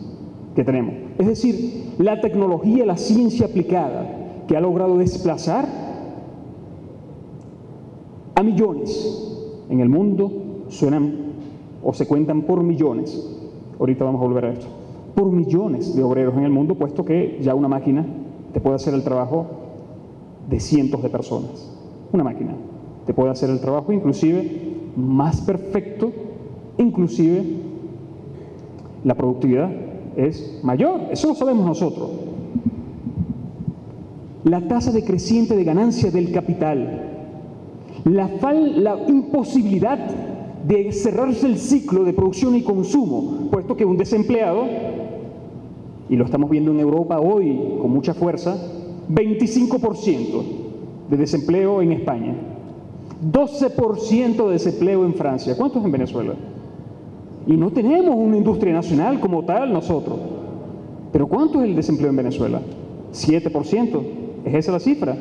que tenemos. Es decir, la tecnología, la ciencia aplicada, que ha logrado desplazar a millones en el mundo, suenan o se cuentan por millones, ahorita vamos a volver a esto, por millones de obreros en el mundo, puesto que ya una máquina te puede hacer el trabajo de cientos de personas. Una máquina te puede hacer el trabajo inclusive más perfecto, inclusive la productividad es mayor, eso lo sabemos nosotros. La tasa decreciente de ganancia del capital, la imposibilidad de cerrarse el ciclo de producción y consumo, puesto que un desempleado, y lo estamos viendo en Europa hoy con mucha fuerza, 25% de desempleo en España, 12% de desempleo en Francia. ¿Cuánto es en Venezuela? Y no tenemos una industria nacional como tal nosotros. ¿Pero cuánto es el desempleo en Venezuela? 7%. ¿Es esa la cifra?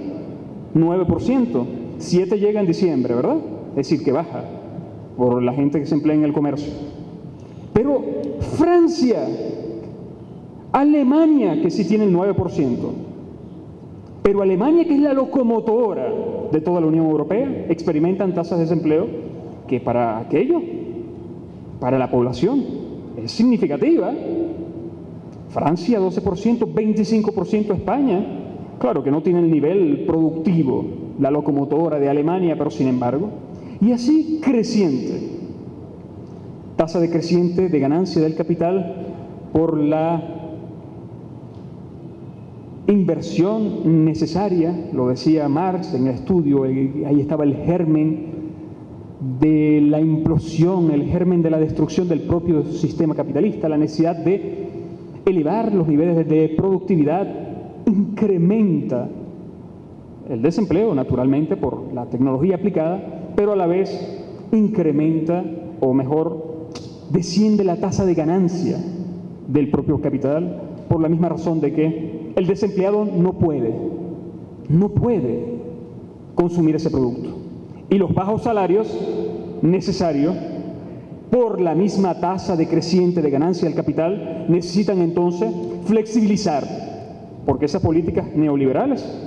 9%. 7 llega en diciembre, ¿verdad? Es decir, que baja por la gente que se emplea en el comercio. Pero Francia, Alemania, que sí tiene el 9%, pero Alemania, que es la locomotora de toda la Unión Europea, experimentan tasas de desempleo que para aquello, para la población, es significativa. Francia 12%, 25% España, claro que no tiene el nivel productivo, la locomotora de Alemania, pero sin embargo, y así creciente, tasa decreciente de ganancia del capital por la inversión necesaria, lo decía Marx en el estudio, ahí estaba el germen de la implosión, el germen de la destrucción del propio sistema capitalista, la necesidad de elevar los niveles de productividad, incrementa el desempleo, naturalmente, por la tecnología aplicada, pero a la vez incrementa, o mejor, desciende la tasa de ganancia del propio capital, por la misma razón de que el desempleado no puede consumir ese producto. Y los bajos salarios necesarios, por la misma tasa decreciente de ganancia del capital, necesitan entonces flexibilizar, porque esas políticas neoliberales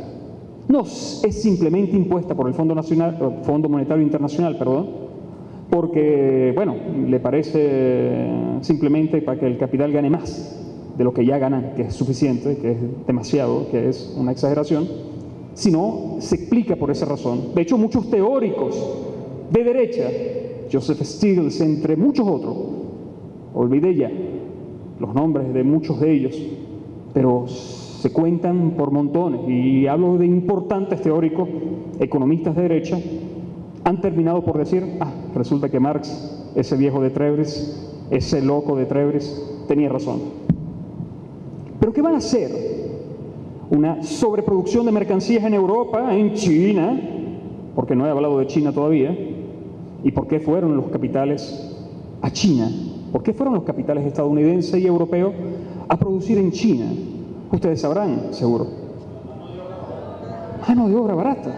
no es simplemente impuesta por el Fondo Monetario Internacional, porque, bueno, le parece simplemente para que el capital gane más de lo que ya ganan, que es suficiente, que es demasiado, que es una exageración, sino se explica por esa razón. De hecho, muchos teóricos de derecha, Joseph Stiglitz, entre muchos otros, olvidé ya los nombres de muchos de ellos, pero se cuentan por montones, y hablo de importantes teóricos, economistas de derecha, han terminado por decir, resulta que Marx, ese viejo de Trèves, ese loco de Trèves, tenía razón. ¿Pero qué van a hacer? Una sobreproducción de mercancías en Europa, en China, porque no he hablado de China todavía, ¿Y por qué fueron los capitales a China? ¿Por qué fueron los capitales estadounidenses y europeos a producir en China? Ustedes sabrán, seguro. Mano de obra barata.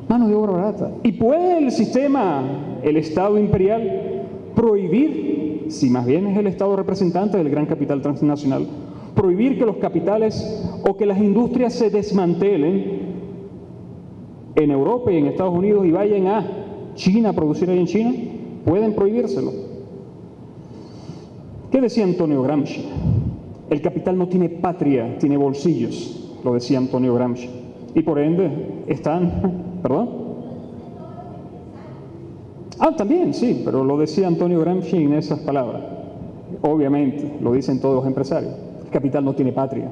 Mano de obra barata. ¿Y puede el sistema, el Estado imperial, prohibir, si más bien es el Estado representante del gran capital transnacional, prohibir que los capitales o que las industrias se desmantelen en Europa y en Estados Unidos y vayan a China a producir ahí en China? ¿Pueden prohibírselo? ¿Qué decía Antonio Gramsci? El capital no tiene patria, tiene bolsillos, lo decía Antonio Gramsci. Y por ende están... ¿Perdón? También, sí, pero lo decía Antonio Gramsci en esas palabras. Obviamente, lo dicen todos los empresarios. El capital no tiene patria,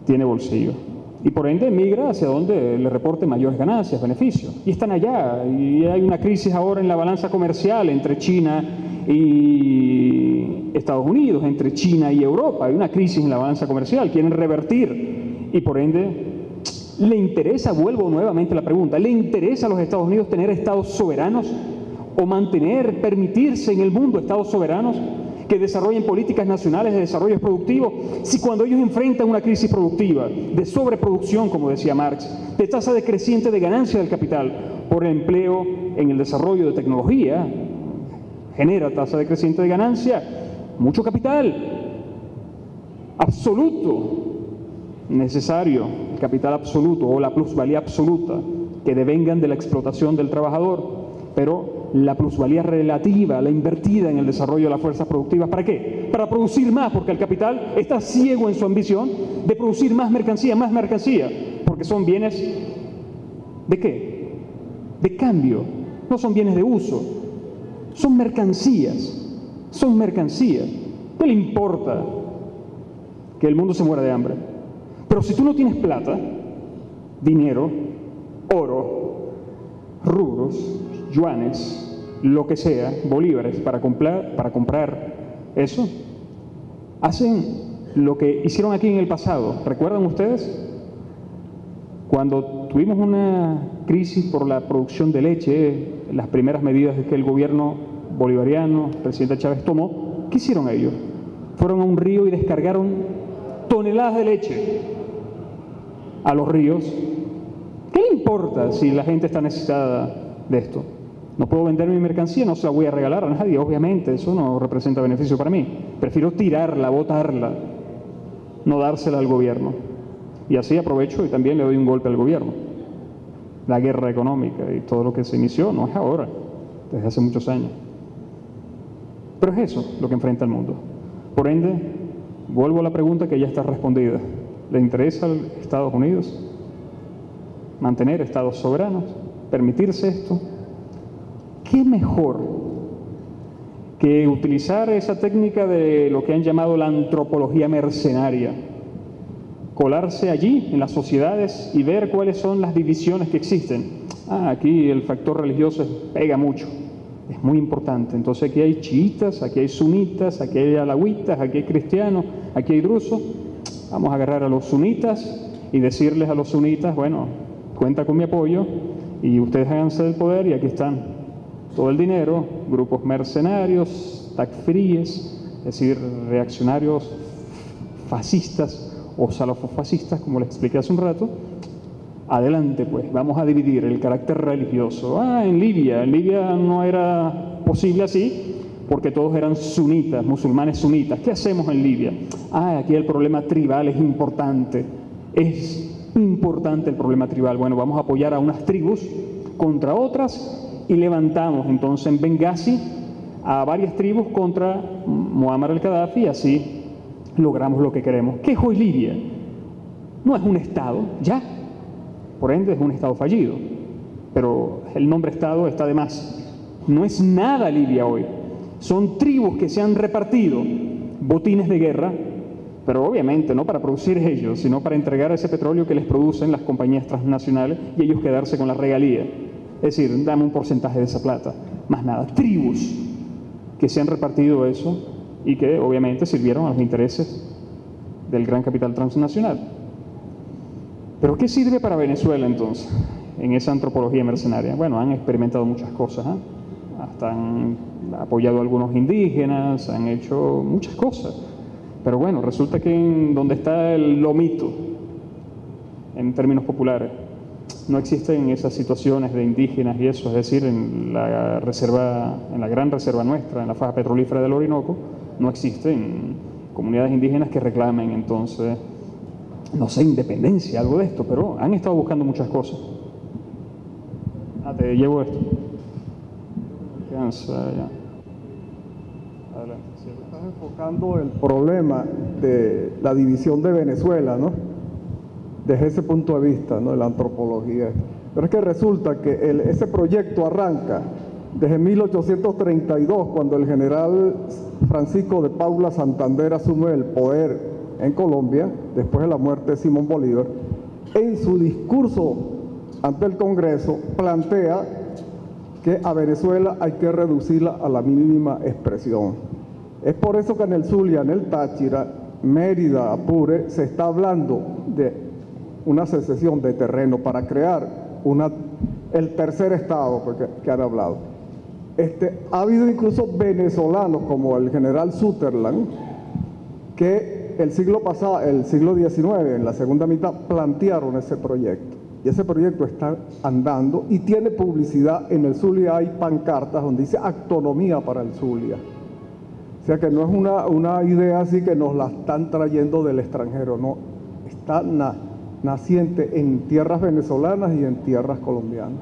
tiene bolsillo. Y por ende migra hacia donde le reporte mayores ganancias, beneficios. Y están allá. Y hay una crisis ahora en la balanza comercial entre China y Estados Unidos, entre China y Europa. Hay una crisis en la balanza comercial. Quieren revertir. Y por ende, ¿le interesa, vuelvo nuevamente a la pregunta, ¿le interesa a los Estados Unidos tener estados soberanos o mantener, permitirse en el mundo estados soberanos que desarrollen políticas nacionales de desarrollo productivo? Si cuando ellos enfrentan una crisis productiva, de sobreproducción, como decía Marx, de tasa decreciente de ganancia del capital por el empleo en el desarrollo de tecnología, genera tasa decreciente de ganancia, mucho capital absoluto necesario, el capital absoluto o la plusvalía absoluta que devengan de la explotación del trabajador, pero la plusvalía relativa, la invertida en el desarrollo de las fuerzas productivas, ¿para qué? Para producir más, porque el capital está ciego en su ambición de producir más mercancía, porque son bienes ¿de qué? De cambio, no son bienes de uso, son mercancías, ¿Qué le importa que el mundo se muera de hambre? Pero si tú no tienes plata, dinero, oro, rubros, yuanes, lo que sea, bolívares, para comprar eso, hacen lo que hicieron aquí en el pasado. ¿Recuerdan ustedes? Cuando tuvimos una crisis por la producción de leche, las primeras medidas que el gobierno bolivariano, el presidente Chávez tomó, ¿qué hicieron ellos? Fueron a un río y descargaron toneladas de leche a los ríos. ¿Qué le importa si la gente está necesitada de esto? No puedo vender mi mercancía, no se la voy a regalar a nadie, obviamente, eso no representa beneficio para mí. Prefiero tirarla, botarla, no dársela al gobierno. Y así aprovecho y también le doy un golpe al gobierno. La guerra económica y todo lo que se inició no es ahora, desde hace muchos años. Pero es eso lo que enfrenta el mundo. Por ende, vuelvo a la pregunta que ya está respondida. ¿Le interesa a Estados Unidos mantener estados soberanos? ¿Permitirse esto? ¿Qué mejor que utilizar esa técnica de lo que han llamado la antropología mercenaria? Colarse allí en las sociedades y ver cuáles son las divisiones que existen. Aquí el factor religioso pega mucho, es muy importante. Entonces aquí hay chiitas, aquí hay sunitas, aquí hay alawitas, aquí hay cristianos, aquí hay drusos. Vamos a agarrar a los sunitas y decirles a los sunitas, bueno, cuenta con mi apoyo y ustedes háganse del poder y aquí están todo el dinero, grupos mercenarios, takfiríes, es decir, reaccionarios fascistas o salafofascistas, como les expliqué hace un rato. Adelante, pues, vamos a dividir el carácter religioso. En Libia no era posible así, porque todos eran sunitas, musulmanes sunitas. ¿Qué hacemos en Libia? Aquí el problema tribal es importante. Es importante el problema tribal. Bueno, vamos a apoyar a unas tribus contra otras y levantamos entonces en Benghazi a varias tribus contra Muammar al-Gaddafi y así logramos lo que queremos. ¿Qué es hoy Libia? No es un Estado, ya. Por ende es un Estado fallido. Pero el nombre Estado está de más. No es nada Libia hoy. Son tribus que se han repartido botines de guerra, pero obviamente no para producir ellos, sino para entregar ese petróleo que les producen las compañías transnacionales y ellos quedarse con la regalía. Es decir, dame un porcentaje de esa plata, más nada. Tribus que se han repartido eso y que obviamente sirvieron a los intereses del gran capital transnacional. ¿Pero qué sirve para Venezuela entonces? en esa antropología mercenaria? Bueno, han experimentado muchas cosas, ¿eh? Hasta han apoyado a algunos indígenas, han hecho muchas cosas. Pero bueno, resulta que en donde está el lomito, en términos populares, no existen esas situaciones de indígenas y eso, es decir, en la reserva, en la gran reserva nuestra, en la faja petrolífera del Orinoco, no existen comunidades indígenas que reclamen entonces, no sé, independencia, algo de esto, pero han estado buscando muchas cosas. Te llevo esto. Cansa ya. Adelante. Estás enfocando el problema de la división de Venezuela, ¿no? Desde ese punto de vista, ¿no? De la antropología. Pero es que resulta que ese proyecto arranca desde 1832, cuando el general Francisco de Paula Santander asume el poder en Colombia, después de la muerte de Simón Bolívar. En su discurso ante el Congreso plantea que a Venezuela hay que reducirla a la mínima expresión. Es por eso que en el Zulia, en el Táchira, Mérida, Apure, se está hablando de una secesión de terreno para crear el tercer estado que han hablado. Ha habido incluso venezolanos como el general Sutherland, que el siglo pasado, el siglo XIX, en la segunda mitad, plantearon ese proyecto. Y ese proyecto está andando y tiene publicidad. En el Zulia hay pancartas donde dice autonomía para el Zulia. O sea que no es una idea así que nos la están trayendo del extranjero, no. Está naciente en tierras venezolanas y en tierras colombianas.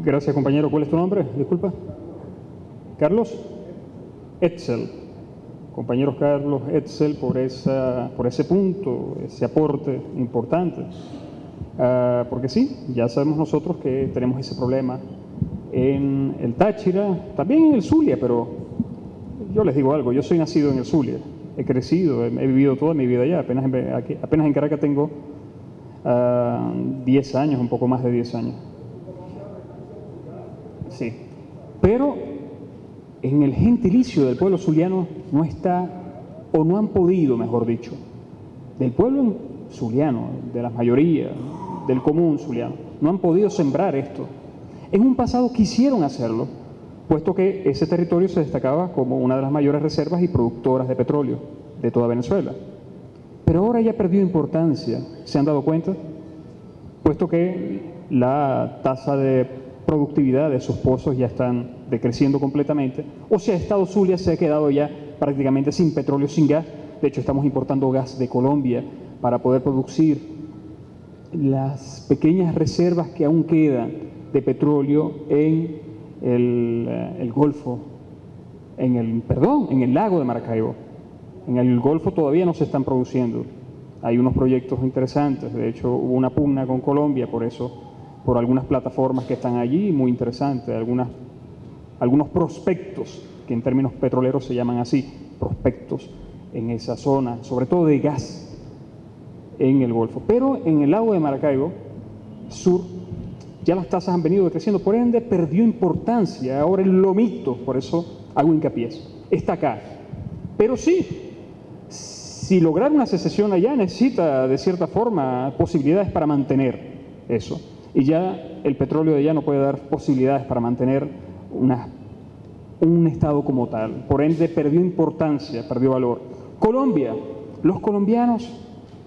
Gracias, compañero. ¿Cuál es tu nombre? Disculpa. ¿Carlos? Etzel. Compañeros Carlos, Etzel, por ese punto, ese aporte importante. Porque sí, ya sabemos nosotros que tenemos ese problema en el Táchira, también en el Zulia, pero yo les digo algo, yo soy nacido en el Zulia, he crecido, he vivido toda mi vida allá, apenas en Caracas tengo 10 años, un poco más de 10 años. Sí, pero en el gentilicio del pueblo zuliano no está, o no han podido, mejor dicho, del pueblo zuliano, de la mayoría, del común zuliano, no han podido sembrar esto. En un pasado quisieron hacerlo, puesto que ese territorio se destacaba como una de las mayores reservas y productoras de petróleo de toda Venezuela. Pero ahora ya perdió importancia, ¿se han dado cuenta? Puesto que la tasa de productividad de sus pozos ya están decreciendo completamente, o sea, Estado Zulia se ha quedado ya prácticamente sin petróleo, sin gas. De hecho, estamos importando gas de Colombia para poder producir las pequeñas reservas que aún quedan de petróleo en el Golfo, en el lago de Maracaibo. En el Golfo todavía no se están produciendo. Hay unos proyectos interesantes, de hecho hubo una pugna con Colombia por eso, por algunas plataformas que están allí, muy interesantes, algunos prospectos, que en términos petroleros se llaman así, prospectos en esa zona, sobre todo de gas en el Golfo. Pero en el lago de Maracaibo Sur, ya las tasas han venido decreciendo, por ende perdió importancia. Ahora el lomito, por eso hago hincapié, está acá. Pero sí, si lograr una secesión allá necesita de cierta forma posibilidades para mantener eso. Y ya el petróleo de allá no puede dar posibilidades para mantener un estado como tal. Por ende perdió importancia, perdió valor. Colombia, los colombianos,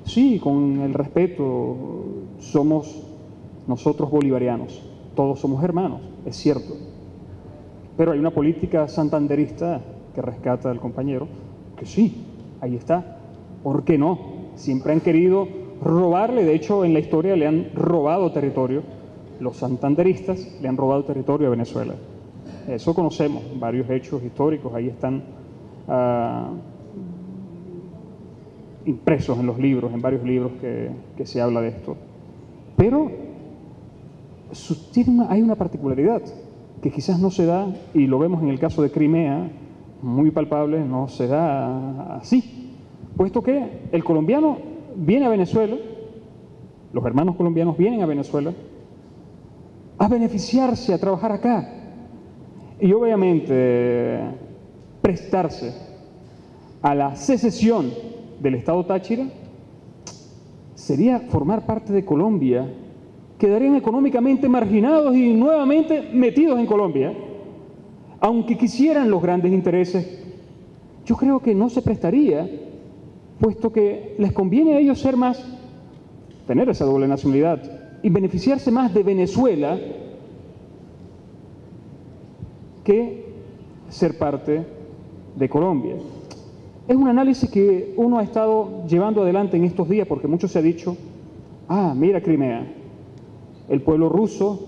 sí, con el respeto, somos nosotros bolivarianos, todos somos hermanos, es cierto. Pero hay una política santanderista que rescata al compañero, que sí, ahí está. ¿Por qué no? Siempre han querido robarle, de hecho en la historia le han robado territorio, los santanderistas le han robado territorio a Venezuela. Eso conocemos, varios hechos históricos, ahí están impresos en los libros, en varios libros que se habla de esto. Pero hay una particularidad que quizás no se da, y lo vemos en el caso de Crimea, muy palpable, no se da así, puesto que el colombiano viene a Venezuela, los hermanos colombianos vienen a Venezuela a beneficiarse, a trabajar acá, y obviamente prestarse a la secesión del Estado Táchira sería formar parte de Colombia, quedarían económicamente marginados y nuevamente metidos en Colombia. Aunque quisieran los grandes intereses, yo creo que no se prestaría, puesto que les conviene a ellos tener esa doble nacionalidad y beneficiarse más de Venezuela que ser parte de Colombia. Es un análisis que uno ha estado llevando adelante en estos días, porque mucho se ha dicho, mira Crimea, el pueblo ruso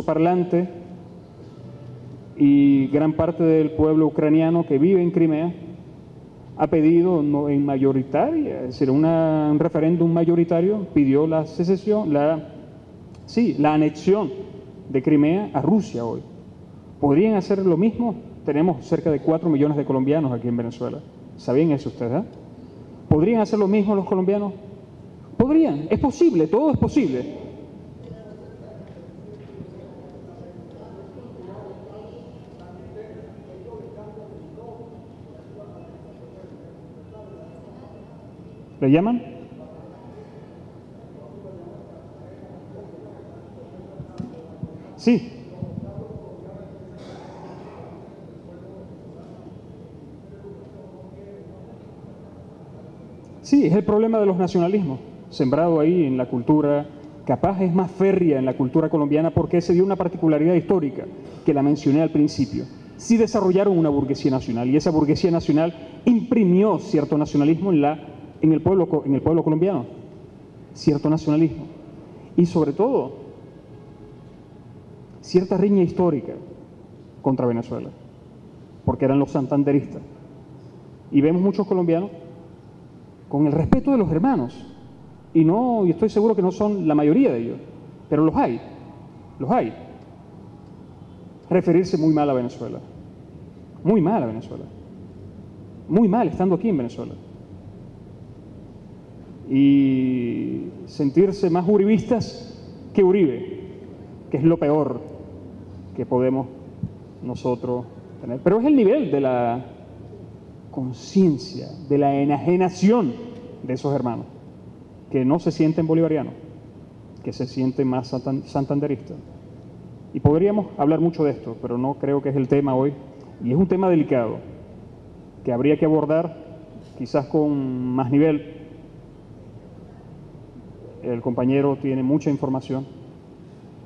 parlante y gran parte del pueblo ucraniano que vive en Crimea ha pedido en mayoritaria, es decir, un referéndum mayoritario, pidió la secesión, la anexión de Crimea a Rusia hoy. ¿Podrían hacer lo mismo? Tenemos cerca de 4 millones de colombianos aquí en Venezuela. ¿Sabían eso ustedes? ¿Podrían hacer lo mismo los colombianos? Podrían, es posible, todo es posible. ¿Le llaman? Sí. Sí, es el problema de los nacionalismos, sembrado ahí en la cultura, capaz es más férrea en la cultura colombiana porque se dio una particularidad histórica que la mencioné al principio. Sí desarrollaron una burguesía nacional y esa burguesía nacional imprimió cierto nacionalismo en el pueblo colombiano, cierto nacionalismo y sobre todo cierta riña histórica contra Venezuela, porque eran los santanderistas. Y vemos muchos colombianos con el respeto de los hermanos, y estoy seguro que no son la mayoría de ellos, pero los hay, referirse muy mal a Venezuela, muy mal estando aquí en Venezuela, y sentirse más uribistas que Uribe, que es lo peor que podemos nosotros tener. Pero es el nivel de la conciencia, de la enajenación de esos hermanos, que no se sienten bolivarianos, que se sienten más santanderistas. Y podríamos hablar mucho de esto, pero no creo que es el tema hoy. Y es un tema delicado, que habría que abordar quizás con más nivel. El compañero tiene mucha información,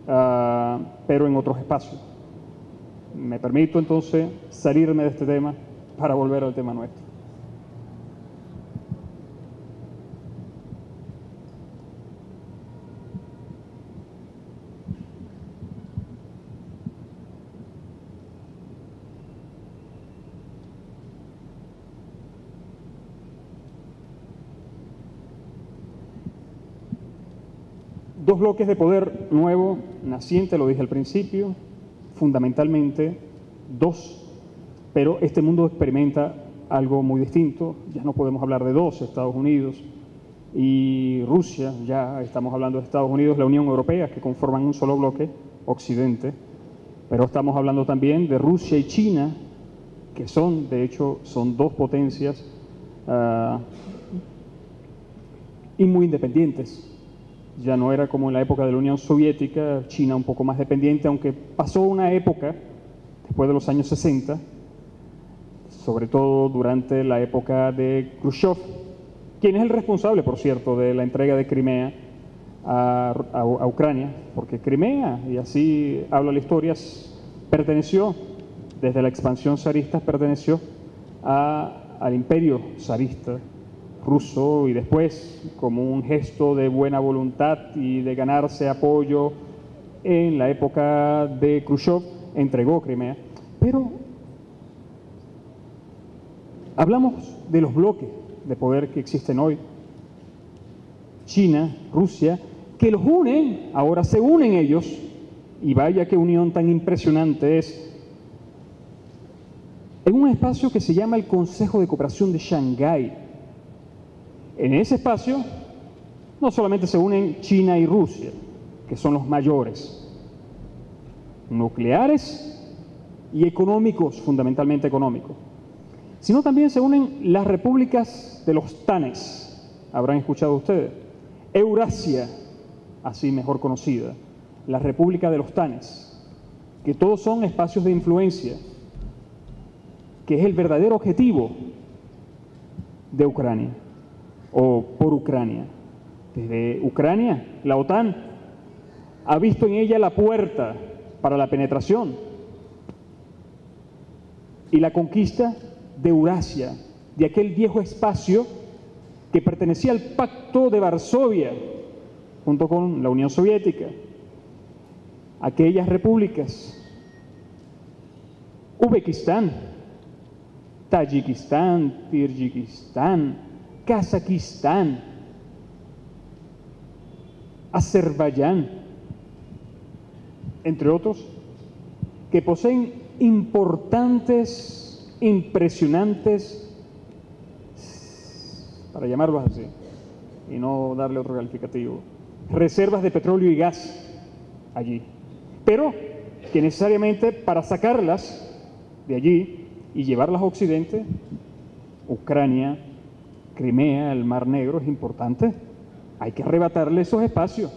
pero en otros espacios. Me permito entonces salirme de este tema para volver al tema nuestro. Dos bloques de poder nuevo, naciente, lo dije al principio, fundamentalmente dos. Pero este mundo experimenta algo muy distinto. Ya no podemos hablar de dos, Estados Unidos y Rusia, ya estamos hablando de Estados Unidos, la Unión Europea, que conforman un solo bloque, Occidente, pero estamos hablando también de Rusia y China, que de hecho, son dos potencias y muy independientes. Ya no era como en la época de la Unión Soviética, China un poco más dependiente, aunque pasó una época, después de los años 60, sobre todo durante la época de Khrushchev, quien es el responsable, por cierto, de la entrega de Crimea a Ucrania, porque Crimea, y así habla la historia, perteneció, desde la expansión zarista, perteneció al imperio zarista ruso y después, como un gesto de buena voluntad y de ganarse apoyo en la época de Khrushchev, entregó Crimea. Pero hablamos de los bloques de poder que existen hoy, China, Rusia, que los unen, ahora se unen ellos, y vaya qué unión tan impresionante es, en un espacio que se llama el Consejo de Cooperación de Shanghái. En ese espacio no solamente se unen China y Rusia, que son los mayores, nucleares y económicos, fundamentalmente económicos, sino también se unen las repúblicas de los tanes, habrán escuchado ustedes. Eurasia, así mejor conocida, la República de los Tanes, que todos son espacios de influencia, que es el verdadero objetivo de Ucrania, o por Ucrania. Desde Ucrania, la OTAN ha visto en ella la puerta para la penetración y la conquista de Eurasia, de aquel viejo espacio que pertenecía al Pacto de Varsovia, junto con la Unión Soviética. Aquellas repúblicas, Uzbekistán, Tayikistán, Kirguistán, Kazajistán, Azerbaiyán, entre otros, que poseen importantes, impresionantes, para llamarlos así, y no darle otro calificativo, reservas de petróleo y gas allí, pero que necesariamente para sacarlas de allí y llevarlas a Occidente, Ucrania, Crimea, el Mar Negro, es importante. Hay que arrebatarle esos espacios.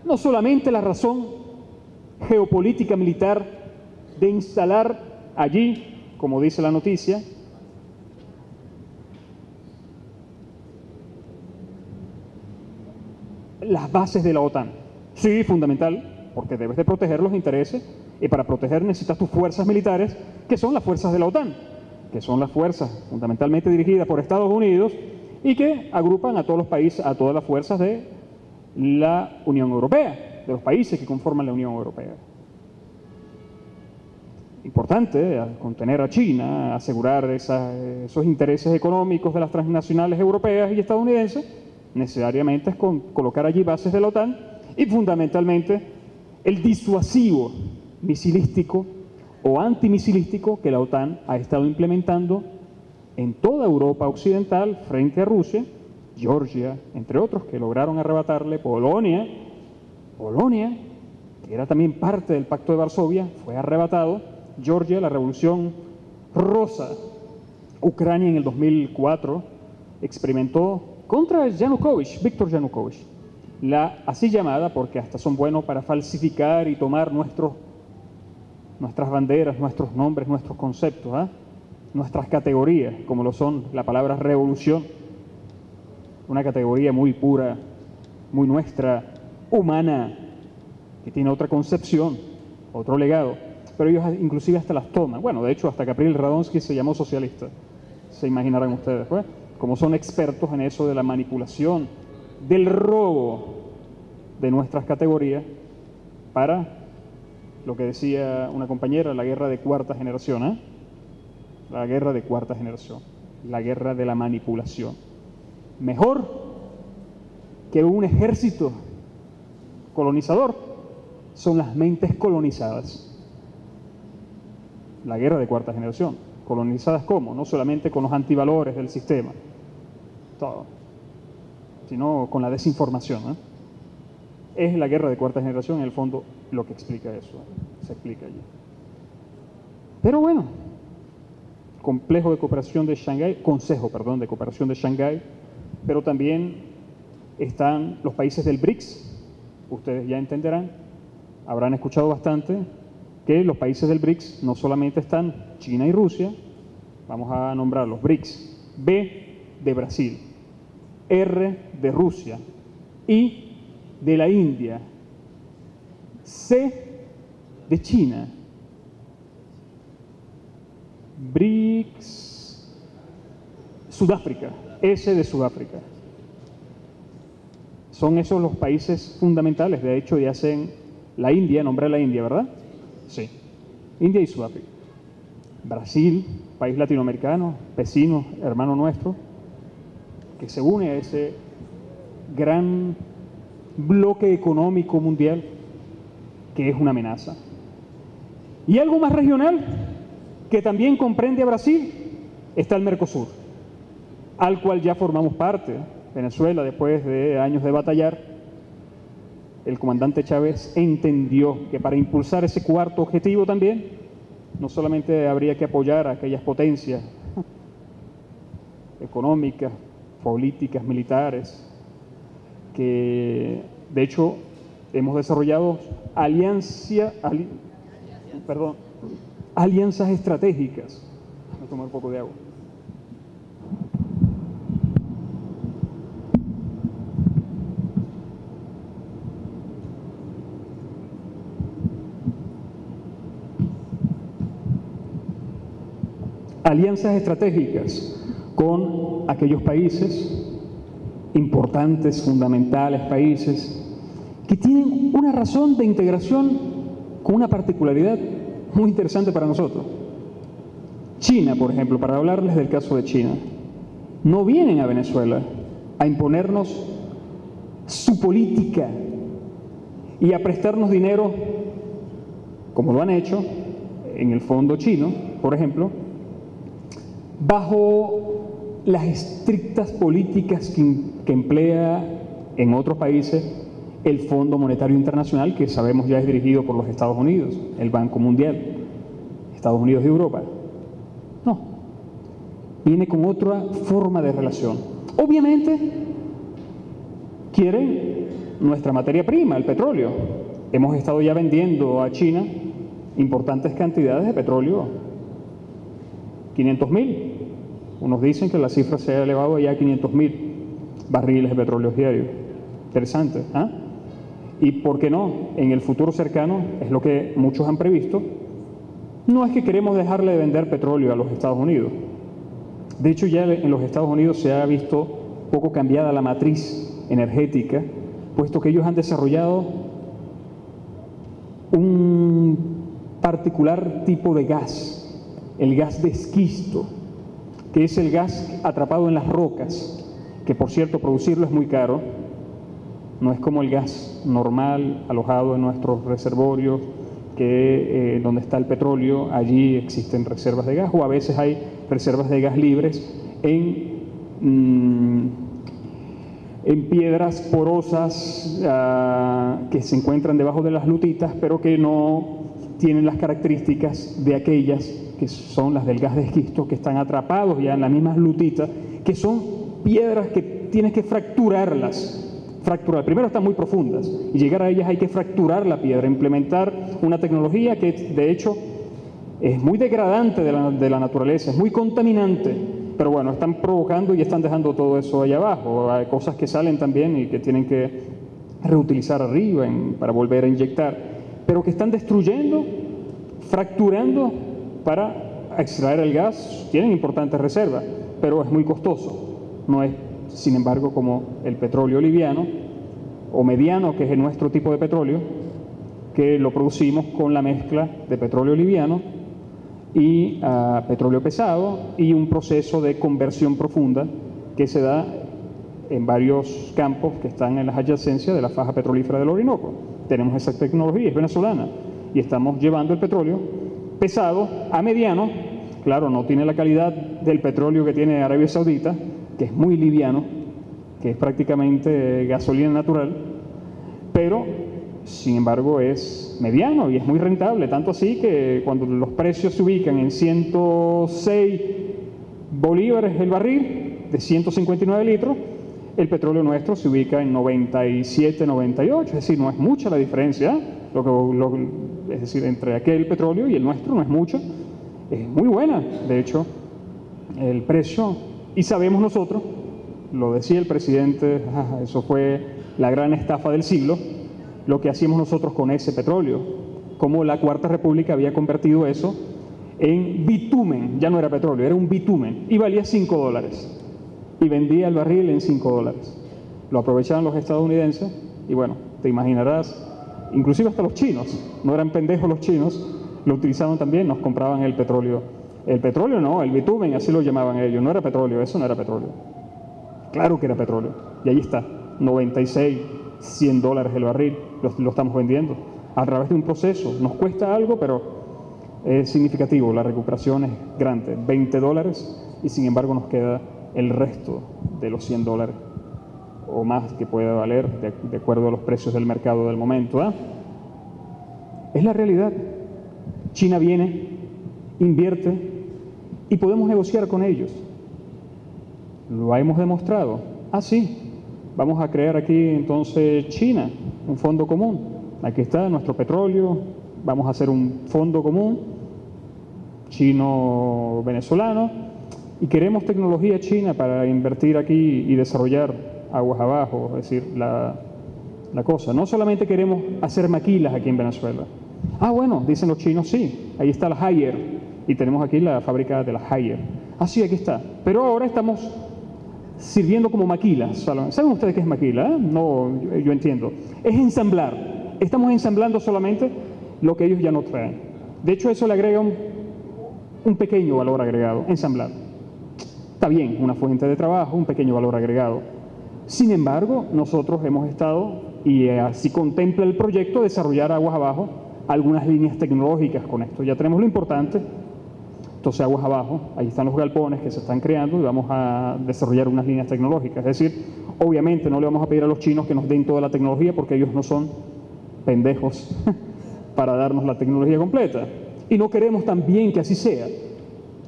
No solamente la razón geopolítica militar de instalar allí, como dice la noticia, las bases de la OTAN. Sí, fundamental, porque debes de proteger los intereses, y para proteger necesitas tus fuerzas militares, que son las fuerzas de la OTAN, que son las fuerzas fundamentalmente dirigidas por Estados Unidos y que agrupan a todos los países, a todas las fuerzas de la Unión Europea, de los países que conforman la Unión Europea. Importante contener a China, asegurar esos intereses económicos de las transnacionales europeas y estadounidenses, necesariamente es colocar allí bases de la OTAN y fundamentalmente el disuasivo misilístico o antimisilístico que la OTAN ha estado implementando en toda Europa occidental frente a Rusia, Georgia, entre otros, que lograron arrebatarle. Polonia, que era también parte del Pacto de Varsovia, fue arrebatado. Georgia, la Revolución Rosa. Ucrania en el 2004 experimentó contra Yanukovych, Víctor Yanukovych, la así llamada, porque hasta son buenos para falsificar y tomar nuestras banderas, nuestros nombres, nuestros conceptos, nuestras categorías, como lo son la palabra revolución, una categoría muy pura, muy nuestra, humana, que tiene otra concepción, otro legado, pero ellos inclusive hasta las toman. Bueno, de hecho, hasta Gabriel Radonsky se llamó socialista, se imaginarán ustedes, pues, como son expertos en eso de la manipulación, del robo de nuestras categorías para lo que decía una compañera, la guerra de cuarta generación, la guerra de cuarta generación, la guerra de la manipulación. Mejor que un ejército colonizador son las mentes colonizadas. La guerra de cuarta generación. ¿Colonizadas cómo? No solamente con los antivalores del sistema, todo, sino con la desinformación. Es la guerra de cuarta generación, en el fondo, lo que explica eso. Se explica allí. Pero bueno, complejo de cooperación de Shanghái, consejo, perdón, de cooperación de Shanghái, pero también están los países del BRICS. Ustedes ya entenderán, habrán escuchado bastante que los países del BRICS no solamente están China y Rusia, vamos a nombrar los BRICS, B de Brasil, R de Rusia, I de la India, C de China, BRICS, Sudáfrica, S de Sudáfrica. Son esos los países fundamentales. De hecho, ya hacen la India, nombré la India, ¿verdad? Sí, India y Sudáfrica. Brasil, país latinoamericano, vecino, hermano nuestro, que se une a ese gran bloque económico mundial que es una amenaza. Y algo más regional, que también comprende a Brasil, está el Mercosur, al cual ya formamos parte. Venezuela, después de años de batallar, el comandante Chávez entendió que para impulsar ese cuarto objetivo también, no solamente habría que apoyar a aquellas potencias económicas, políticas militares, que de hecho hemos desarrollado alianzas estratégicas. Voy a tomar un poco de agua. Alianzas estratégicas con aquellos países importantes, fundamentales países, que tienen una razón de integración con una particularidad muy interesante para nosotros. China, por ejemplo, para hablarles del caso de China, no vienen a Venezuela a imponernos su política y a prestarnos dinero, como lo han hecho en el fondo chino, por ejemplo, bajo las estrictas políticas que emplea en otros países el Fondo Monetario Internacional, que sabemos ya es dirigido por los Estados Unidos, el Banco Mundial, Estados Unidos y Europa. No, viene con otra forma de relación. Obviamente quieren nuestra materia prima, el petróleo. Hemos estado ya vendiendo a China importantes cantidades de petróleo. 500.000. Unos dicen que la cifra se ha elevado ya a 500.000 barriles de petróleo diarios. Interesante, ¿ah? Y por qué no, en el futuro cercano, es lo que muchos han previsto, no es que queremos dejarle de vender petróleo a los Estados Unidos. De hecho, ya en los Estados Unidos se ha visto poco cambiada la matriz energética, puesto que ellos han desarrollado un particular tipo de gas, el gas de esquisto, que es el gas atrapado en las rocas, que por cierto producirlo es muy caro, no es como el gas normal alojado en nuestros reservorios, que donde está el petróleo, allí existen reservas de gas, o a veces hay reservas de gas libres en piedras porosas que se encuentran debajo de las lutitas, pero que no tienen las características de aquellas que son las del gas de esquisto, que están atrapados ya en las mismas lutitas, que son piedras que tienes que fracturarlas. Primero están muy profundas y llegar a ellas hay que fracturar la piedra, implementar una tecnología que de hecho es muy degradante de la naturaleza, es muy contaminante, pero bueno, están provocando y están dejando todo eso allá abajo. Hay cosas que salen también y que tienen que reutilizar arriba para volver a inyectar, pero que están destruyendo, fracturando para extraer el gas. Tienen importantes reservas, pero es muy costoso. No es, sin embargo, como el petróleo liviano o mediano, que es nuestro tipo de petróleo, que lo producimos con la mezcla de petróleo liviano y petróleo pesado y un proceso de conversión profunda que se da en varios campos que están en las adyacencias de la faja petrolífera del Orinoco. Tenemos esa tecnología, es venezolana, y estamos llevando el petróleo pesado a mediano. Claro, no tiene la calidad del petróleo que tiene Arabia Saudita, que es muy liviano, que es prácticamente gasolina natural, pero sin embargo es mediano y es muy rentable, tanto así que cuando los precios se ubican en 106 bolívares el barril de 159 litros, el petróleo nuestro se ubica en 97, 98, es decir, no es mucha la diferencia, es decir, entre aquel petróleo y el nuestro no es mucho, es muy buena, de hecho, el precio, y sabemos nosotros, lo decía el presidente, eso fue la gran estafa del siglo, lo que hacíamos nosotros con ese petróleo, como la Cuarta República había convertido eso en bitumen, ya no era petróleo, era un bitumen, y valía $5, y vendía el barril en $5. Lo aprovechaban los estadounidenses, y bueno, te imaginarás, inclusive hasta los chinos, no eran pendejos los chinos, lo utilizaban también, nos compraban el petróleo. El petróleo no, el bitumen, así lo llamaban ellos, no era petróleo, eso no era petróleo. Claro que era petróleo, y ahí está, 96, $100 el barril, lo estamos vendiendo a través de un proceso. Nos cuesta algo, pero es significativo, la recuperación es grande, $20, y sin embargo nos queda el resto de los $100 o más que pueda valer de acuerdo a los precios del mercado del momento. Es la realidad. China viene, invierte y podemos negociar con ellos. Lo hemos demostrado. Ah, sí, vamos a crear aquí entonces China, un fondo común. Aquí está nuestro petróleo, vamos a hacer un fondo común chino-venezolano y queremos tecnología china para invertir aquí y desarrollar aguas abajo, es decir, la cosa. No solamente queremos hacer maquilas aquí en Venezuela. Ah, bueno, dicen los chinos, sí, ahí está la Haier y tenemos aquí la fábrica de la Haier. Ah, sí, aquí está. Pero ahora estamos sirviendo como maquilas. ¿Saben ustedes qué es maquila? No, yo entiendo. Es ensamblar. Estamos ensamblando solamente lo que ellos ya no traen. De hecho, eso le agrega un pequeño valor agregado, ensamblar. Está bien, una fuente de trabajo, un pequeño valor agregado. Sin embargo, nosotros hemos estado, y así contempla el proyecto, desarrollar aguas abajo algunas líneas tecnológicas con esto. Ya tenemos lo importante. Entonces, aguas abajo, ahí están los galpones que se están creando y vamos a desarrollar unas líneas tecnológicas. Es decir, obviamente no le vamos a pedir a los chinos que nos den toda la tecnología porque ellos no son pendejos para darnos la tecnología completa. Y no queremos también que así sea.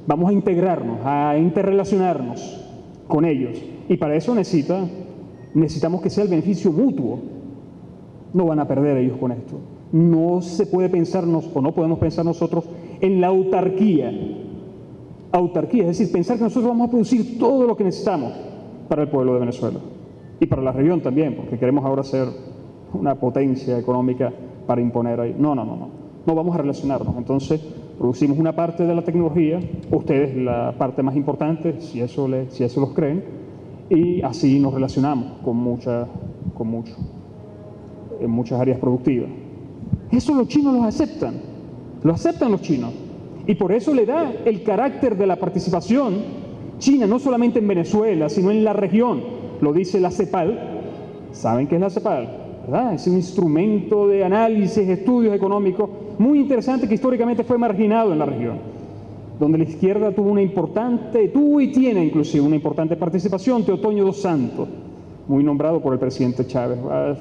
Vamos a integrarnos, a interrelacionarnos con ellos. Y para eso necesitamos que sea el beneficio mutuo. No van a perder ellos con esto. No se puede pensarnos, o no podemos pensar nosotros, en la autarquía. Autarquía, es decir, pensar que nosotros vamos a producir todo lo que necesitamos para el pueblo de Venezuela. Y para la región también, porque queremos ahora ser una potencia económica para imponer ahí. No vamos a relacionarnos. Entonces, producimos una parte de la tecnología, ustedes la parte más importante, si eso los creen, y así nos relacionamos en muchas áreas productivas. Eso los chinos lo aceptan los chinos. Y por eso le da el carácter de la participación china, no solamente en Venezuela, sino en la región. Lo dice la CEPAL. ¿Saben qué es la CEPAL? ¿Verdad? Es un instrumento de análisis, estudios económicos muy interesante que históricamente fue marginado en la región, donde la izquierda tuvo y tiene inclusive una importante participación. Teotonio dos Santos, muy nombrado por el presidente Chávez,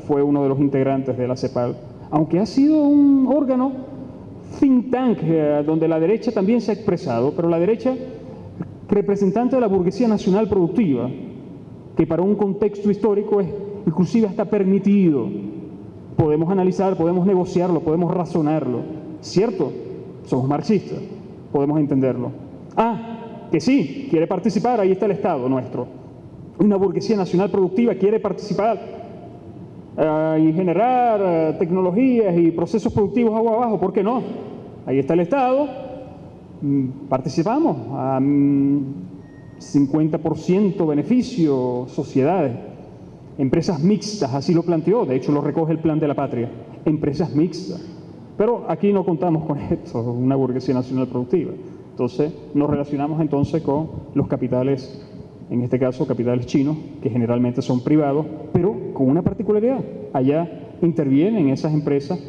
fue uno de los integrantes de la CEPAL, aunque ha sido un órgano think tank donde la derecha también se ha expresado, pero la derecha representante de la burguesía nacional productiva, que para un contexto histórico es inclusive hasta permitido. Podemos analizar, podemos negociarlo, podemos razonarlo. ¿Cierto? Somos marxistas, podemos entenderlo. Ah, que sí, quiere participar, ahí está el Estado nuestro. Una burguesía nacional productiva quiere participar y generar tecnologías y procesos productivos agua abajo, ¿por qué no? Ahí está el Estado, participamos a 50% beneficio, sociedades, empresas mixtas, así lo planteó, de hecho lo recoge el Plan de la Patria, empresas mixtas. Pero aquí no contamos con esto, una burguesía nacional productiva. Entonces nos relacionamos entonces con los capitales, en este caso capitales chinos, que generalmente son privados, pero con una particularidad. Allá intervienen esas empresas,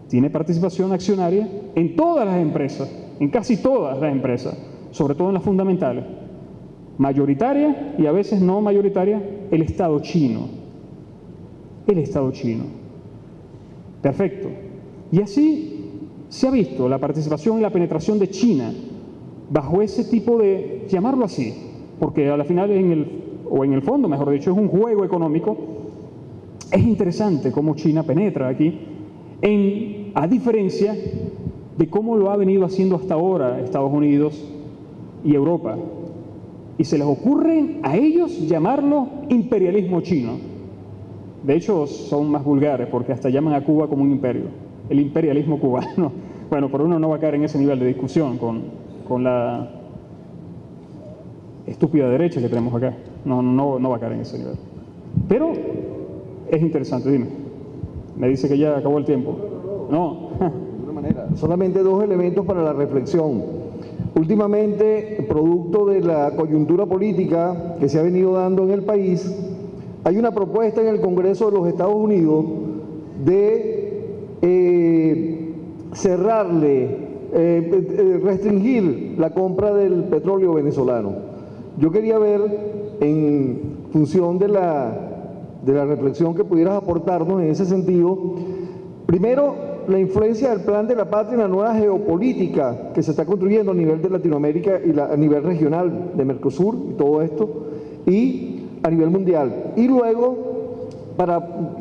tiene participación accionaria en todas las empresas, en casi todas las empresas, sobre todo en las fundamentales. Mayoritaria y a veces no mayoritaria, el Estado chino. El Estado chino. Perfecto. Y así se ha visto la participación y la penetración de China bajo ese tipo de, llamarlo así, porque a la final en el fondo, mejor dicho, es un juego económico. Es interesante cómo China penetra aquí, a diferencia de cómo lo ha venido haciendo hasta ahora Estados Unidos y Europa. Y se les ocurre a ellos llamarlo imperialismo chino. De hecho, son más vulgares porque hasta llaman a Cuba como un imperio, el imperialismo cubano. Bueno, pero uno no va a caer en ese nivel de discusión con la estúpida derecha que tenemos acá. No va a caer en ese nivel. Pero es interesante, dime. Me dice que ya acabó el tiempo. No. De alguna manera. Solamente dos elementos para la reflexión. Últimamente, producto de la coyuntura política que se ha venido dando en el país, hay una propuesta en el Congreso de los Estados Unidos de restringir la compra del petróleo venezolano. Yo quería ver, en función de la reflexión que pudieras aportarnos en ese sentido, primero, la influencia del Plan de la Patria en la nueva geopolítica que se está construyendo a nivel de Latinoamérica y a nivel regional de Mercosur y todo esto, y a nivel mundial. Y luego, para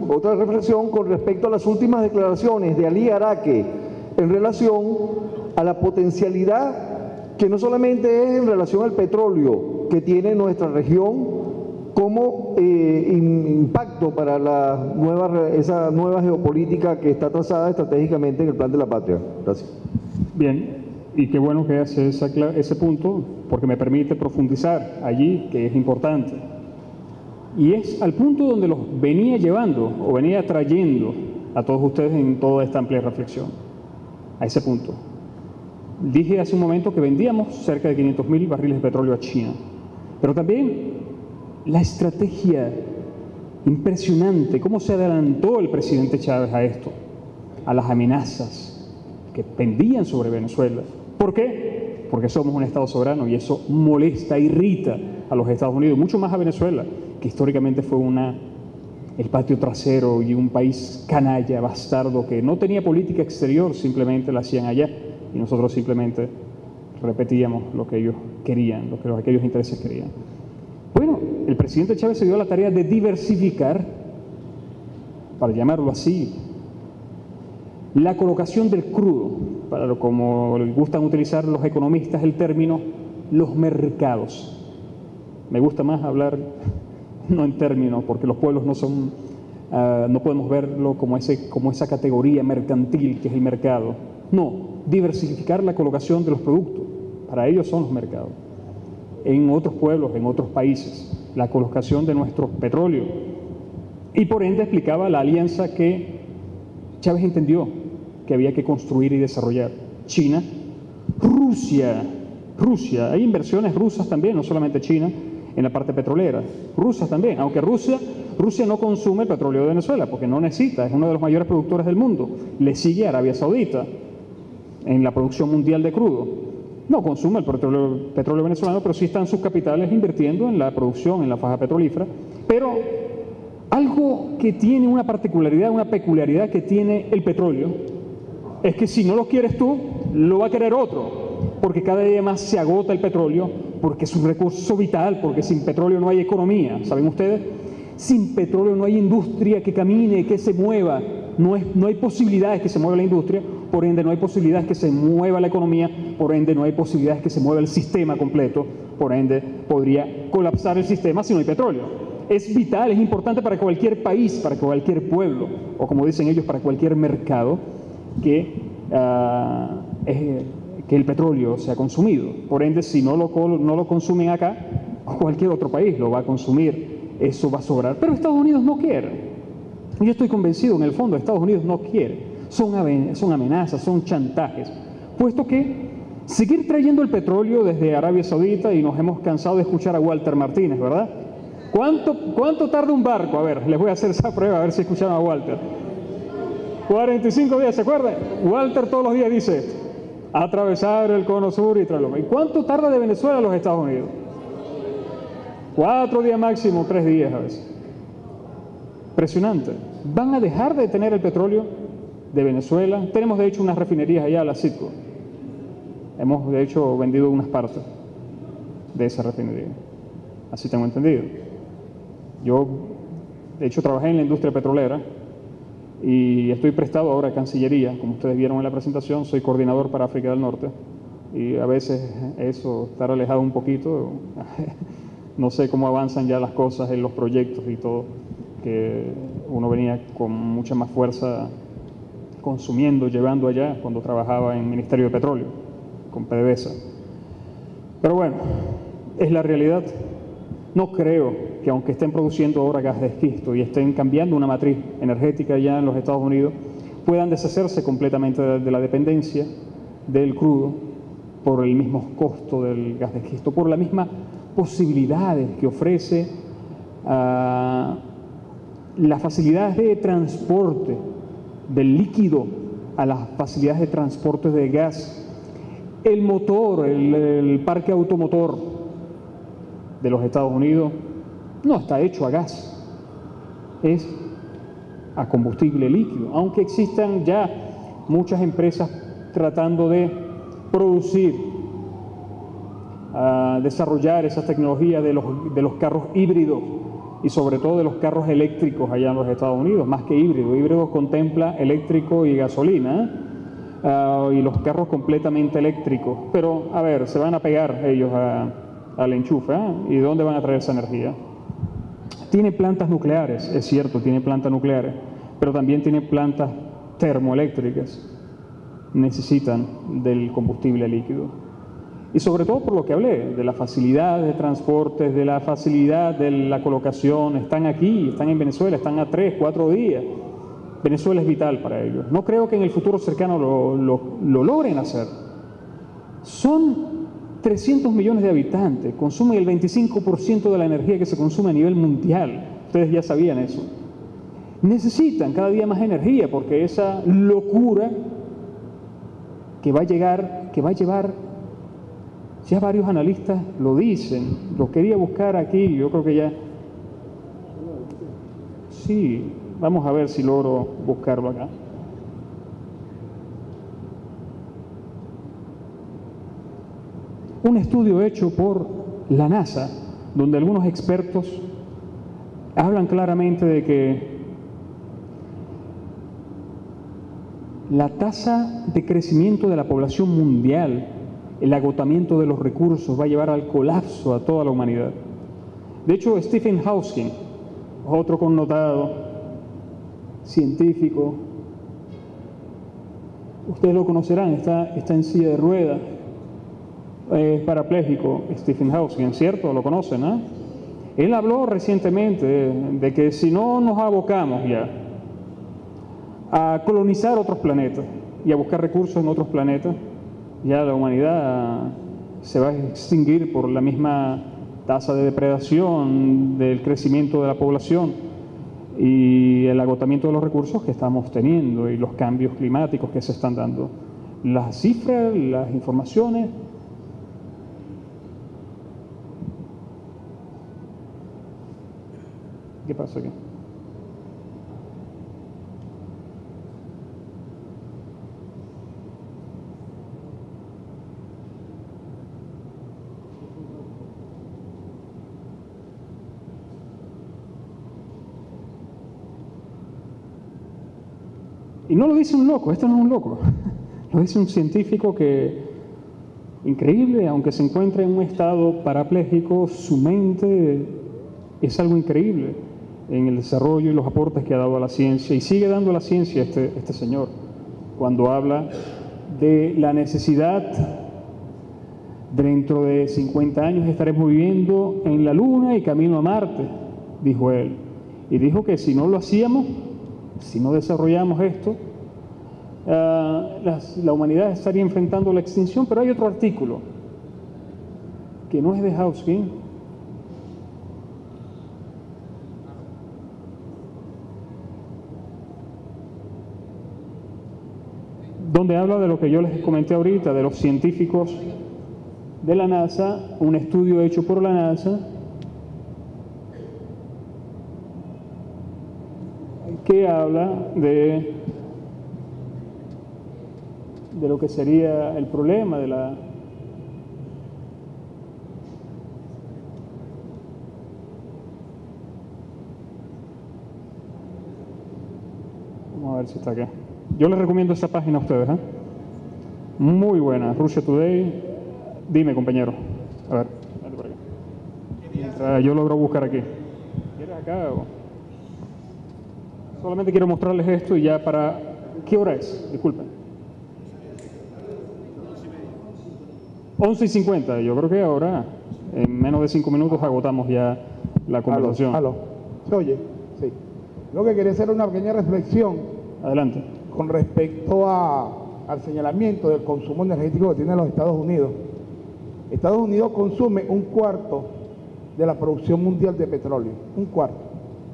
otra reflexión con respecto a las últimas declaraciones de Ali Araque en relación a la potencialidad que no solamente es en relación al petróleo que tiene nuestra región como impacto para esa nueva geopolítica que está trazada estratégicamente en el Plan de la Patria. Gracias. Bien, y qué bueno que hace ese punto, porque me permite profundizar allí, que es importante. Y es al punto donde los venía llevando o venía trayendo a todos ustedes en toda esta amplia reflexión, a ese punto. Dije hace un momento que vendíamos cerca de 500.000 barriles de petróleo a China, pero también la estrategia impresionante, cómo se adelantó el presidente Chávez a esto, a las amenazas que pendían sobre Venezuela. ¿Por qué? Porque somos un Estado soberano y eso molesta, irrita a los Estados Unidos, mucho más a Venezuela, que históricamente fue el patio trasero y un país canalla, bastardo, que no tenía política exterior, simplemente la hacían allá y nosotros simplemente repetíamos lo que ellos querían, lo que aquellos intereses querían. Bueno, el presidente Chávez se dio a la tarea de diversificar, para llamarlo así, la colocación del crudo, para como les gustan utilizar los economistas el término, los mercados. Me gusta más hablar no en términos, porque los pueblos no son, no podemos verlo como esa categoría mercantil que es el mercado. No, diversificar la colocación de los productos, para ellos son los mercados. En otros pueblos, en otros países, la colocación de nuestro petróleo. Y por ende explicaba la alianza que Chávez entendió que había que construir y desarrollar. China, Rusia, hay inversiones rusas también, no solamente China, en la parte petrolera, rusas también, aunque Rusia no consume el petróleo de Venezuela porque no necesita, es uno de los mayores productores del mundo, le sigue Arabia Saudita en la producción mundial de crudo, no consume el petróleo venezolano, pero sí están sus capitales invirtiendo en la producción, en la faja petrolífera, pero algo que tiene una particularidad, una peculiaridad que tiene el petróleo, es que si no lo quieres tú, lo va a querer otro, porque cada día más se agota el petróleo, porque es un recurso vital, porque sin petróleo no hay economía, ¿saben ustedes? Sin petróleo no hay industria que camine, que se mueva, no hay posibilidades que se mueva la industria, por ende no hay posibilidades que se mueva la economía, por ende no hay posibilidades que se mueva el sistema completo, por ende podría colapsar el sistema si no hay petróleo. Es vital, es importante para cualquier país, para cualquier pueblo, o como dicen ellos, para cualquier mercado, que el petróleo sea consumido. Por ende, si no lo consumen acá, cualquier otro país lo va a consumir, eso va a sobrar. Pero Estados Unidos no quiere. Yo estoy convencido, en el fondo, Estados Unidos no quiere. Son amenazas, son chantajes. Puesto que seguir trayendo el petróleo desde Arabia Saudita, y nos hemos cansado de escuchar a Walter Martínez, ¿verdad? ¿Cuánto tarda un barco? A ver, les voy a hacer esa prueba, a ver si escucharon a Walter. 45 días, ¿se acuerdan? Walter todos los días dice, atravesar el cono sur y traerlo. ¿Y cuánto tarda de Venezuela a los Estados Unidos? 4 días máximo, 3 días a veces. Impresionante. ¿Van a dejar de tener el petróleo de Venezuela? Tenemos de hecho unas refinerías allá, la Citgo. Hemos de hecho vendido unas partes de esa refinería. Así tengo entendido. Yo de hecho trabajé en la industria petrolera y estoy prestado ahora a Cancillería. Como ustedes vieron en la presentación, soy coordinador para África del Norte y a veces eso, estar alejado un poquito, no sé cómo avanzan ya las cosas en los proyectos y todo, que uno venía con mucha más fuerza consumiendo, llevando allá cuando trabajaba en el Ministerio de Petróleo, con PDVSA. Pero bueno, es la realidad. No creo que aunque estén produciendo ahora gas de esquisto y estén cambiando una matriz energética ya en los Estados Unidos, puedan deshacerse completamente de la dependencia del crudo por el mismo costo del gas de esquisto, por las mismas posibilidades que ofrece las facilidades de transporte del líquido a las facilidades de transporte de gas, el motor, el parque automotor de los Estados Unidos no está hecho a gas, es a combustible líquido, aunque existan ya muchas empresas tratando de producir a desarrollar esas tecnologías de los carros híbridos y sobre todo de los carros eléctricos allá en los Estados Unidos, más que híbrido. Híbrido contempla eléctrico y gasolina, y los carros completamente eléctricos. Pero, a ver, se van a pegar ellos al enchufe, ¿y de dónde van a traer esa energía? Tiene plantas nucleares, es cierto, tiene plantas nucleares, pero también tiene plantas termoeléctricas. Necesitan del combustible líquido. Y sobre todo por lo que hablé, de la facilidad de transportes, de la facilidad de la colocación. Están aquí, están en Venezuela, están a 3, 4 días. Venezuela es vital para ellos. No creo que en el futuro cercano lo logren hacer. Son 300 millones de habitantes, consumen el 25% de la energía que se consume a nivel mundial. Ustedes ya sabían eso. Necesitan cada día más energía porque esa locura que va a llevar, ya varios analistas lo dicen, lo quería buscar aquí, yo creo que ya, sí, vamos a ver si logro buscarlo acá. Un estudio hecho por la NASA, donde algunos expertos hablan claramente de que la tasa de crecimiento de la población mundial, el agotamiento de los recursos, va a llevar al colapso a toda la humanidad. De hecho, Stephen Hawking, otro connotado científico, ustedes lo conocerán, está en silla de ruedas, es parapléjico, Stephen Hawking, ¿cierto? Lo conocen, ¿eh? Él habló recientemente de que si no nos abocamos ya a colonizar otros planetas y a buscar recursos en otros planetas, ya la humanidad se va a extinguir por la misma tasa de depredación, del crecimiento de la población y el agotamiento de los recursos que estamos teniendo y los cambios climáticos que se están dando. Las cifras, las informaciones. ¿Qué pasa aquí? Y no lo dice un loco, esto no es un loco, lo dice un científico que, increíble, aunque se encuentra en un estado parapléjico, su mente es algo increíble en el desarrollo y los aportes que ha dado a la ciencia, y sigue dando a la ciencia este señor, cuando habla de la necesidad, dentro de 50 años estaremos viviendo en la Luna y camino a Marte, dijo él, y dijo que si no lo hacíamos, si no desarrollamos esto, la humanidad estaría enfrentando la extinción. Pero hay otro artículo que no es de Hawking, donde habla de lo que yo les comenté ahorita, de los científicos de la NASA, un estudio hecho por la NASA, que habla de lo que sería el problema de la vamos a ver si está acá. Yo les recomiendo esta página a ustedes, muy buena, Russia Today. Dime, compañero, a ver, dale por acá. Mientras yo logro buscar aquí. ¿Quieres acá o...? Solamente quiero mostrarles esto y ya para... ¿Qué hora es? Disculpen. 11:50. Yo creo que ahora, en menos de 5 minutos, agotamos ya la conversación. Aló. ¿Se oye? Sí. Lo que quería hacer una pequeña reflexión. Adelante. Con respecto al señalamiento del consumo energético que tienen los Estados Unidos. Estados Unidos consume 1/4 de la producción mundial de petróleo. 1/4.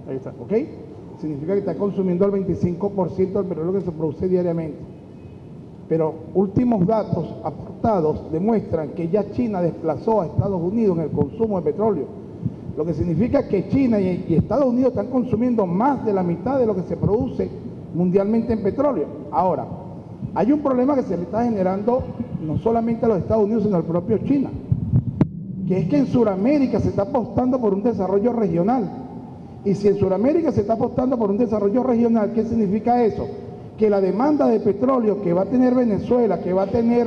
Ahí está. ¿Ok? Significa que está consumiendo el 25% del petróleo que se produce diariamente. Pero últimos datos aportados demuestran que ya China desplazó a Estados Unidos en el consumo de petróleo. Lo que significa que China y Estados Unidos están consumiendo más de la mitad de lo que se produce mundialmente en petróleo. Ahora, hay un problema que se le está generando no solamente a los Estados Unidos, sino al propio China. que es que en Sudamérica se está apostando por un desarrollo regional. Y si en Sudamérica se está apostando por un desarrollo regional, ¿qué significa eso? Que la demanda de petróleo que va a tener Venezuela, que va a tener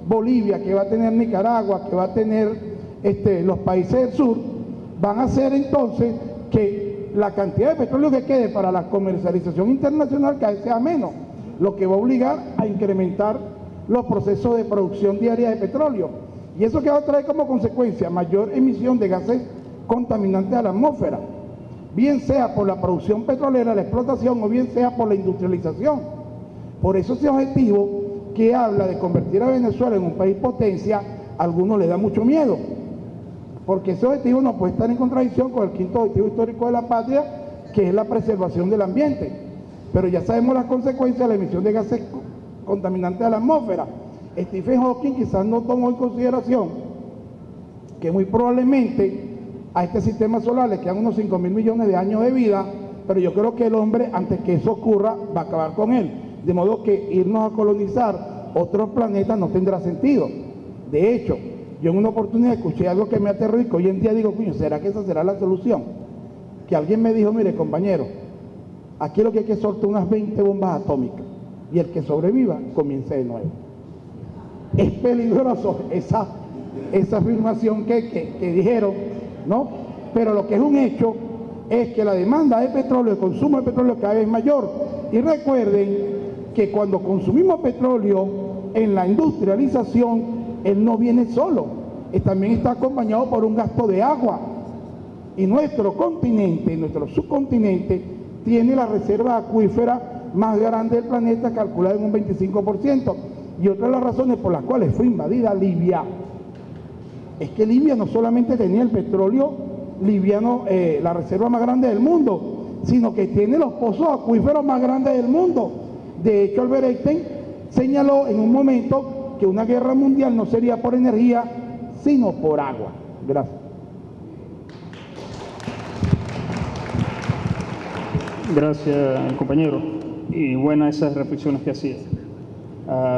Bolivia, que va a tener Nicaragua, que va a tener los países del sur, van a hacer entonces que la cantidad de petróleo que quede para la comercialización internacional cada vez sea menos, lo que va a obligar a incrementar los procesos de producción diaria de petróleo. Y eso que va a traer como consecuencia mayor emisión de gases contaminantes a la atmósfera, bien sea por la producción petrolera, la explotación, o bien sea por la industrialización. Por eso ese objetivo que habla de convertir a Venezuela en un país potencia, a algunos les da mucho miedo, porque ese objetivo no puede estar en contradicción con el quinto objetivo histórico de la patria, que es la preservación del ambiente. Pero ya sabemos las consecuencias de la emisión de gases contaminantes a la atmósfera. Stephen Hawking quizás no tomó en consideración que muy probablemente a este sistema solar le quedan unos 5.000 millones de años de vida, pero yo creo que el hombre, antes que eso ocurra, va a acabar con él. De modo que irnos a colonizar otros planetas no tendrá sentido. De hecho, yo en una oportunidad escuché algo que me aterró y que hoy en día digo, coño, ¿será que esa será la solución? Que alguien me dijo, mire, compañero, aquí lo que hay que soltar unas 20 bombas atómicas y el que sobreviva comience de nuevo. Es peligroso esa afirmación que dijeron, ¿no? Pero lo que es un hecho es que la demanda de petróleo, el consumo de petróleo cada vez es mayor. Y recuerden que cuando consumimos petróleo en la industrialización, él no viene solo, también está acompañado por un gasto de agua. Y nuestro continente, nuestro subcontinente, tiene la reserva acuífera más grande del planeta, calculada en un 25%. Y otra de las razones por las cuales fue invadida Libia es que Libia no solamente tenía el petróleo liviano, la reserva más grande del mundo, sino que tiene los pozos acuíferos más grandes del mundo. De hecho, Albert Einstein señaló en un momento que una guerra mundial no sería por energía, sino por agua. Gracias. Gracias, compañero. Y buenas esas reflexiones que hacía.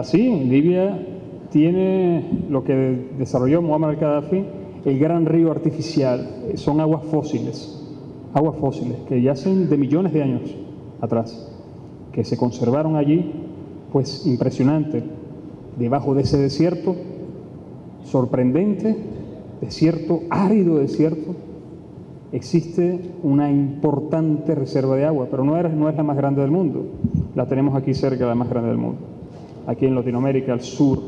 Sí, Libia tiene lo que desarrolló Muammar al-Gaddafi, el gran río artificial. Son aguas fósiles que yacen de millones de años atrás, que se conservaron allí, pues impresionante, debajo de ese desierto, sorprendente, desierto, árido desierto, existe una importante reserva de agua, pero no es la más grande del mundo, la tenemos aquí cerca, la más grande del mundo, aquí en Latinoamérica, al sur,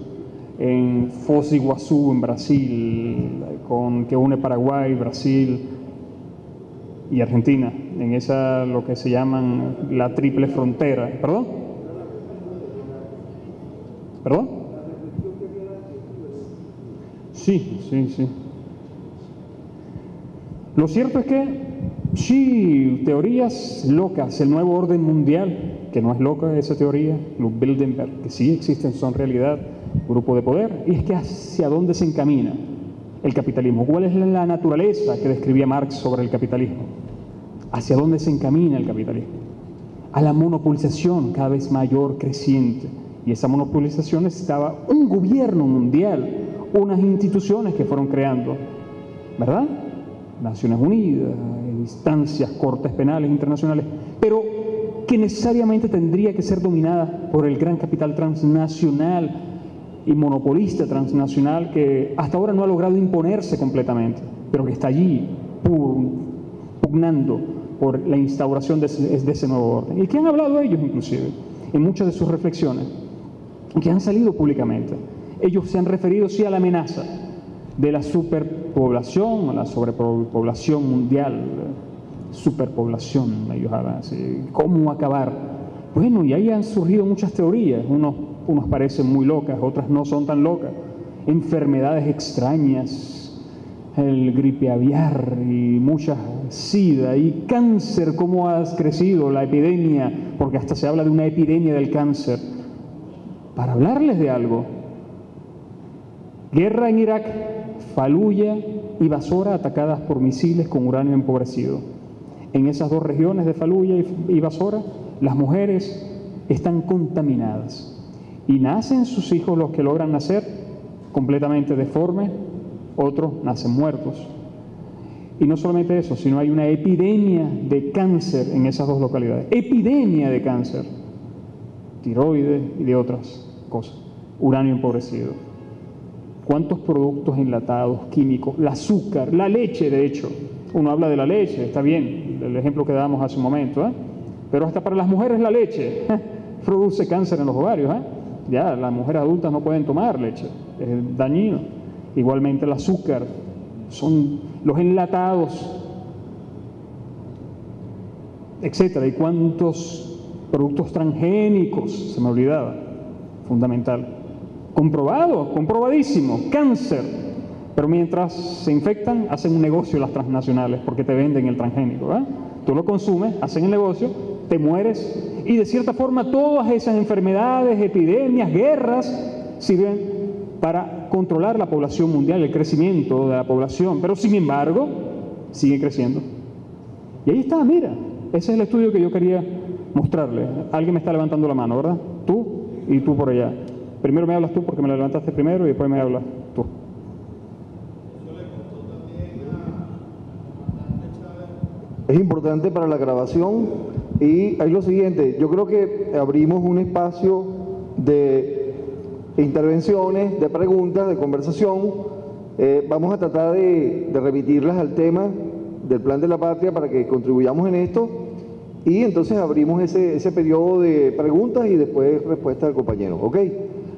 en Foz de Iguazú, en Brasil, que une Paraguay, Brasil y Argentina, en esa lo que se llaman la triple frontera. ¿Perdón? Sí. Lo cierto es que sí, teorías locas, el nuevo orden mundial, que no es loca esa teoría, los Bilderberg, que sí existen, son realidad, grupo de poder, y es que hacia dónde se encamina el capitalismo, cuál es la naturaleza que describía Marx sobre el capitalismo, hacia dónde se encamina el capitalismo, a la monopolización cada vez mayor, creciente, y esa monopolización necesitaba un gobierno mundial, unas instituciones que fueron creando, ¿verdad? Naciones Unidas, instancias, cortes penales internacionales, pero que necesariamente tendría que ser dominada por el gran capital transnacional y monopolista transnacional que hasta ahora no ha logrado imponerse completamente, pero que está allí pugnando por la instauración de ese nuevo orden. Y que han hablado ellos inclusive en muchas de sus reflexiones, que han salido públicamente. Ellos se han referido sí a la amenaza de la superpoblación, a la sobrepoblación mundial, superpoblación, ellos hablan así, ¿cómo acabar? Bueno, y ahí han surgido muchas teorías, unos parecen muy locas, otras no son tan locas, enfermedades extrañas, el gripe aviar y muchas SIDA y cáncer, cómo ha crecido la epidemia, porque hasta se habla de una epidemia del cáncer. Para hablarles de algo, guerra en Irak, Faluya y Basora atacadas por misiles con uranio empobrecido. En esas dos regiones de Faluya y Basora, las mujeres están contaminadas y nacen sus hijos, los que logran nacer, completamente deformes, otros nacen muertos. Y no solamente eso, sino hay una epidemia de cáncer en esas dos localidades. Epidemia de cáncer. Tiroides y de otras cosas. Uranio empobrecido. ¿Cuántos productos enlatados, químicos? El azúcar, la leche, de hecho. Uno habla de la leche, está bien, el ejemplo que dábamos hace un momento, ¿eh? Pero hasta para las mujeres la leche produce cáncer en los ovarios, ¿eh? Ya, las mujeres adultas no pueden tomar leche, es dañino. Igualmente el azúcar, son los enlatados, etcétera. ¿Y cuántos productos transgénicos? Se me olvidaba, fundamental. Comprobado, comprobadísimo, cáncer. Pero mientras se infectan, hacen un negocio las transnacionales porque te venden el transgénico, ¿eh? Tú lo consumes, hacen el negocio, te mueres y de cierta forma todas esas enfermedades, epidemias, guerras sirven para controlar la población mundial, el crecimiento de la población, pero sin embargo sigue creciendo. Y ahí está, mira, ese es el estudio que yo quería mostrarle. Alguien me está levantando la mano, ¿verdad? Tú y tú por allá. Primero me hablas tú porque me la levantaste primero y después me hablas tú. Es importante para la grabación y hay lo siguiente, yo creo que abrimos un espacio de intervenciones, de preguntas, de conversación. Vamos a tratar de remitirlas al tema del Plan de la Patria para que contribuyamos en esto y entonces abrimos ese periodo de preguntas y después respuesta del compañero, ¿ok?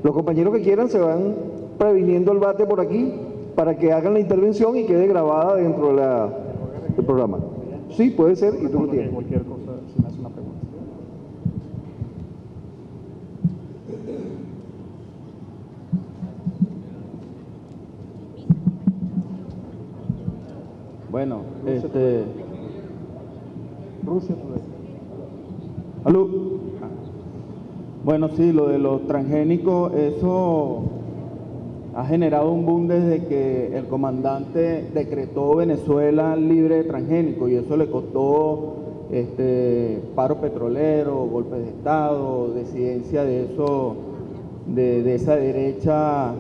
Los compañeros que quieran se van previniendo el bate por aquí para que hagan la intervención y quede grabada dentro del programa. Sí, puede ser, y tú lo tienes. Cualquier cosa, si me hace una pregunta. Bueno, ¿Aló? Bueno, sí, lo de los transgénicos, eso ha generado un boom desde que el comandante decretó Venezuela libre de transgénicos y eso le costó paro petrolero, golpes de Estado, disidencia de eso, de esa derecha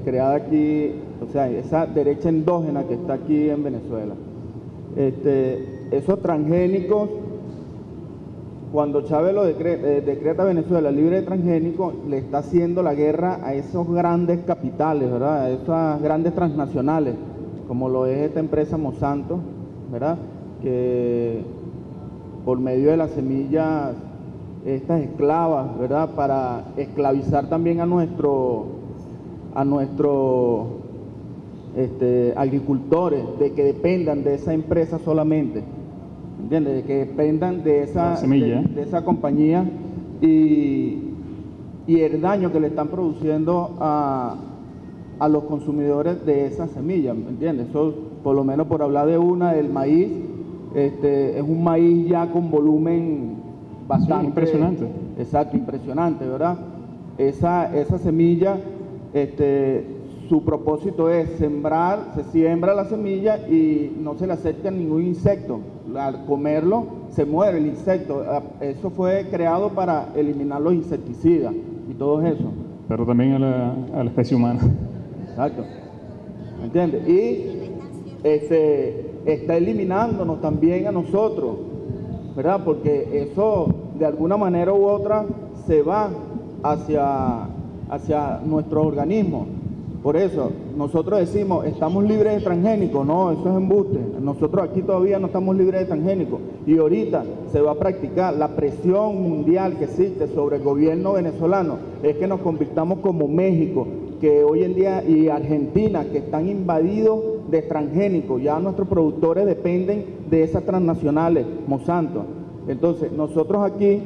creada aquí, o sea, esa derecha endógena que está aquí en Venezuela. Esos transgénicos, cuando Chávez lo decreta Venezuela libre de transgénicos, le está haciendo la guerra a esos grandes capitales, ¿verdad? A esas grandes transnacionales, como lo es esta empresa Monsanto, ¿verdad? Que por medio de las semillas, estas esclavas, ¿verdad? Para esclavizar también a nuestros agricultores, de que dependan de esa empresa solamente. ¿Entiendes? De que dependan de esa compañía y el daño que le están produciendo a los consumidores de esa semilla, ¿me entiendes? Eso, por lo menos por hablar de una, el maíz, es un maíz ya con volumen bastante... Sí, impresionante. Exacto, impresionante, ¿verdad? Esa semilla, su propósito es sembrar, se siembra la semilla y no se le acerca ningún insecto. Al comerlo se muere el insecto. Eso fue creado para eliminar los insecticidas y todo eso. Pero también a la especie humana. Exacto. ¿Me entiendes? Y está eliminándonos también a nosotros, ¿verdad? Porque eso de alguna manera u otra se va hacia nuestro organismo. Por eso, nosotros decimos, estamos libres de transgénicos. No, eso es embuste. Nosotros aquí todavía no estamos libres de transgénicos. Y ahorita se va a practicar la presión mundial que existe sobre el gobierno venezolano. Es que nos convirtamos como México, que hoy en día, y Argentina, que están invadidos de transgénicos. Ya nuestros productores dependen de esas transnacionales, Monsanto. Entonces, nosotros aquí...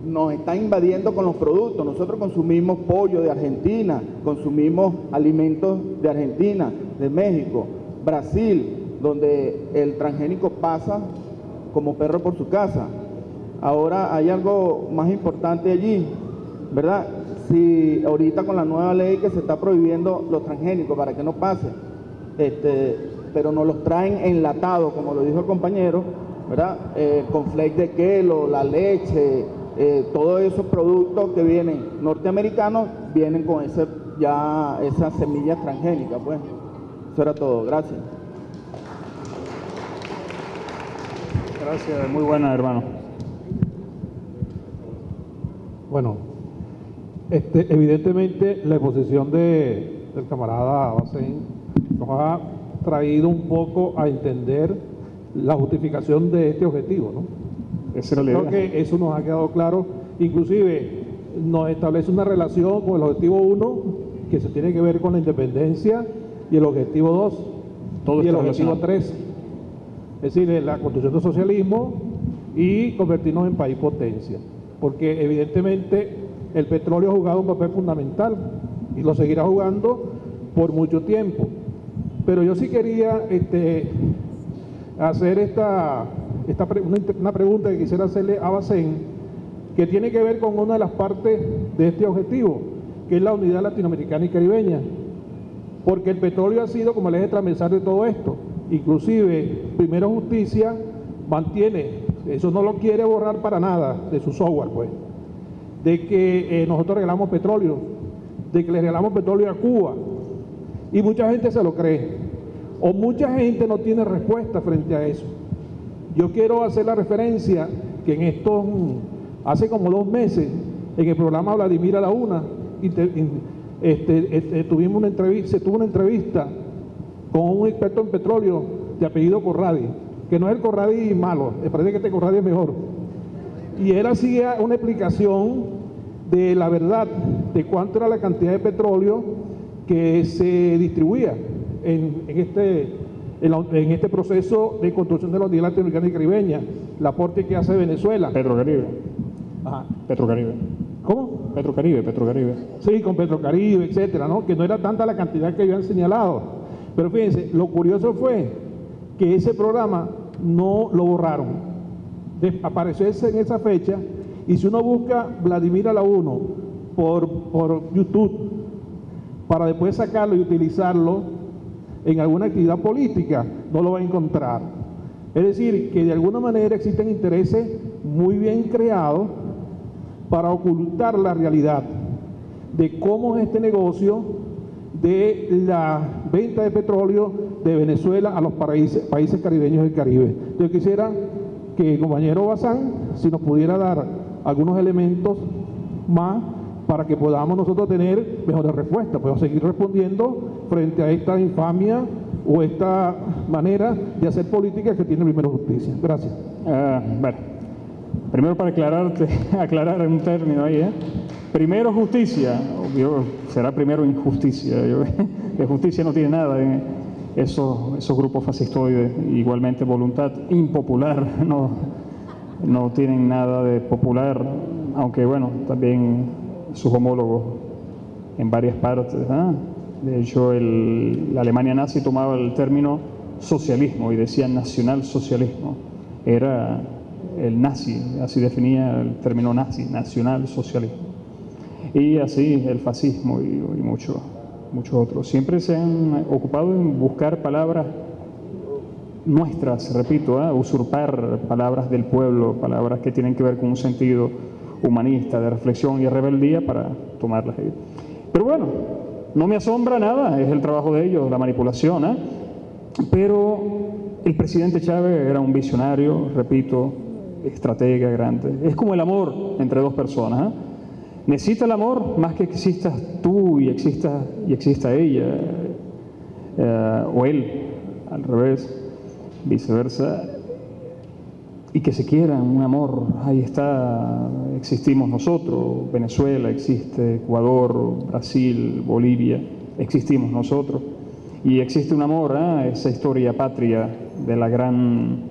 nos están invadiendo con los productos. Nosotros consumimos pollo de Argentina, consumimos alimentos de Argentina, de México, Brasil, donde el transgénico pasa como perro por su casa. Ahora hay algo más importante allí, ¿verdad? Si ahorita con la nueva ley que se está prohibiendo los transgénicos para que no pase, pero nos los traen enlatados, como lo dijo el compañero, ¿verdad? Cornflakes de kelo, la leche, todos esos productos que vienen norteamericanos vienen con esas semillas transgénicas, pues. Eso era todo, gracias. Gracias, muy buena, hermano. Bueno, evidentemente la exposición del camarada Abasén nos ha traído un poco a entender la justificación de este objetivo, ¿no? Esa era la idea. Creo que eso nos ha quedado claro, inclusive nos establece una relación con el objetivo 1 que se tiene que ver con la independencia y el objetivo 2 Todo y el está objetivo relacionado. 3, es decir, la construcción del socialismo y convertirnos en país potencia, porque evidentemente el petróleo ha jugado un papel fundamental y lo seguirá jugando por mucho tiempo. Pero yo sí quería hacer una pregunta que quisiera hacerle a Abasén, que tiene que ver con una de las partes de este objetivo, que es la unidad latinoamericana y caribeña, porque el petróleo ha sido como el eje transversal de todo esto. Inclusive, Primero Justicia mantiene, eso no lo quiere borrar para nada de su software, pues, de que nosotros regalamos petróleo, de que le regalamos petróleo a Cuba, y mucha gente se lo cree, o mucha gente no tiene respuesta frente a eso. Yo quiero hacer la referencia que hace como 2 meses, en el programa Vladimir a la Una, tuvimos una entrevista, se tuvo una entrevista con un experto en petróleo de apellido Corradi, que no es el Corradi malo, me parece que este Corradi es mejor. Y él hacía una explicación de la verdad de cuánto era la cantidad de petróleo que se distribuía en este proceso de construcción de la unidad latinoamericana y caribeña, el aporte que hace Venezuela. Petrocaribe. Ajá. Petrocaribe. ¿Cómo? Petrocaribe. Sí, con Petrocaribe, etcétera, ¿no? Que no era tanta la cantidad que habían señalado. Pero fíjense, lo curioso fue que ese programa no lo borraron. Apareció en esa fecha, y si uno busca Vladimir a la 1 por YouTube, para después sacarlo y utilizarlo en alguna actividad política, no lo va a encontrar. Es decir, que de alguna manera existen intereses muy bien creados para ocultar la realidad de cómo es este negocio de la venta de petróleo de Venezuela a los países caribeños del Caribe. Yo quisiera que el compañero Bazán, si nos pudiera dar algunos elementos más para que podamos nosotros tener mejores respuestas, podemos seguir respondiendo frente a esta infamia o esta manera de hacer política que tiene Primero Justicia. Gracias. Bueno, primero para aclarar un término ahí, Primero Justicia, será primero injusticia. De justicia no tiene nada en esos grupos fascistoides. Igualmente voluntad impopular no tienen nada de popular, aunque bueno, también sus homólogos en varias partes. De hecho, la Alemania nazi tomaba el término socialismo y decía nacionalsocialismo. Era el nazi, así definía el término nazi, nacionalsocialismo. Y así el fascismo y muchos otros. Siempre se han ocupado en buscar palabras nuestras, repito, usurpar palabras del pueblo, palabras que tienen que ver con un sentido humanista, de reflexión y rebeldía para tomarlas ahí. Pero bueno, no me asombra nada, es el trabajo de ellos, la manipulación, Pero el presidente Chávez era un visionario, repito, estratega grande. Es como el amor entre dos personas, Necesita el amor más que existas tú y exista ella, o él, al revés, viceversa, y que se quieran, un amor. Ahí está, existimos nosotros, Venezuela existe, Ecuador, Brasil, Bolivia, existimos nosotros, y existe un amor, esa historia patria de la gran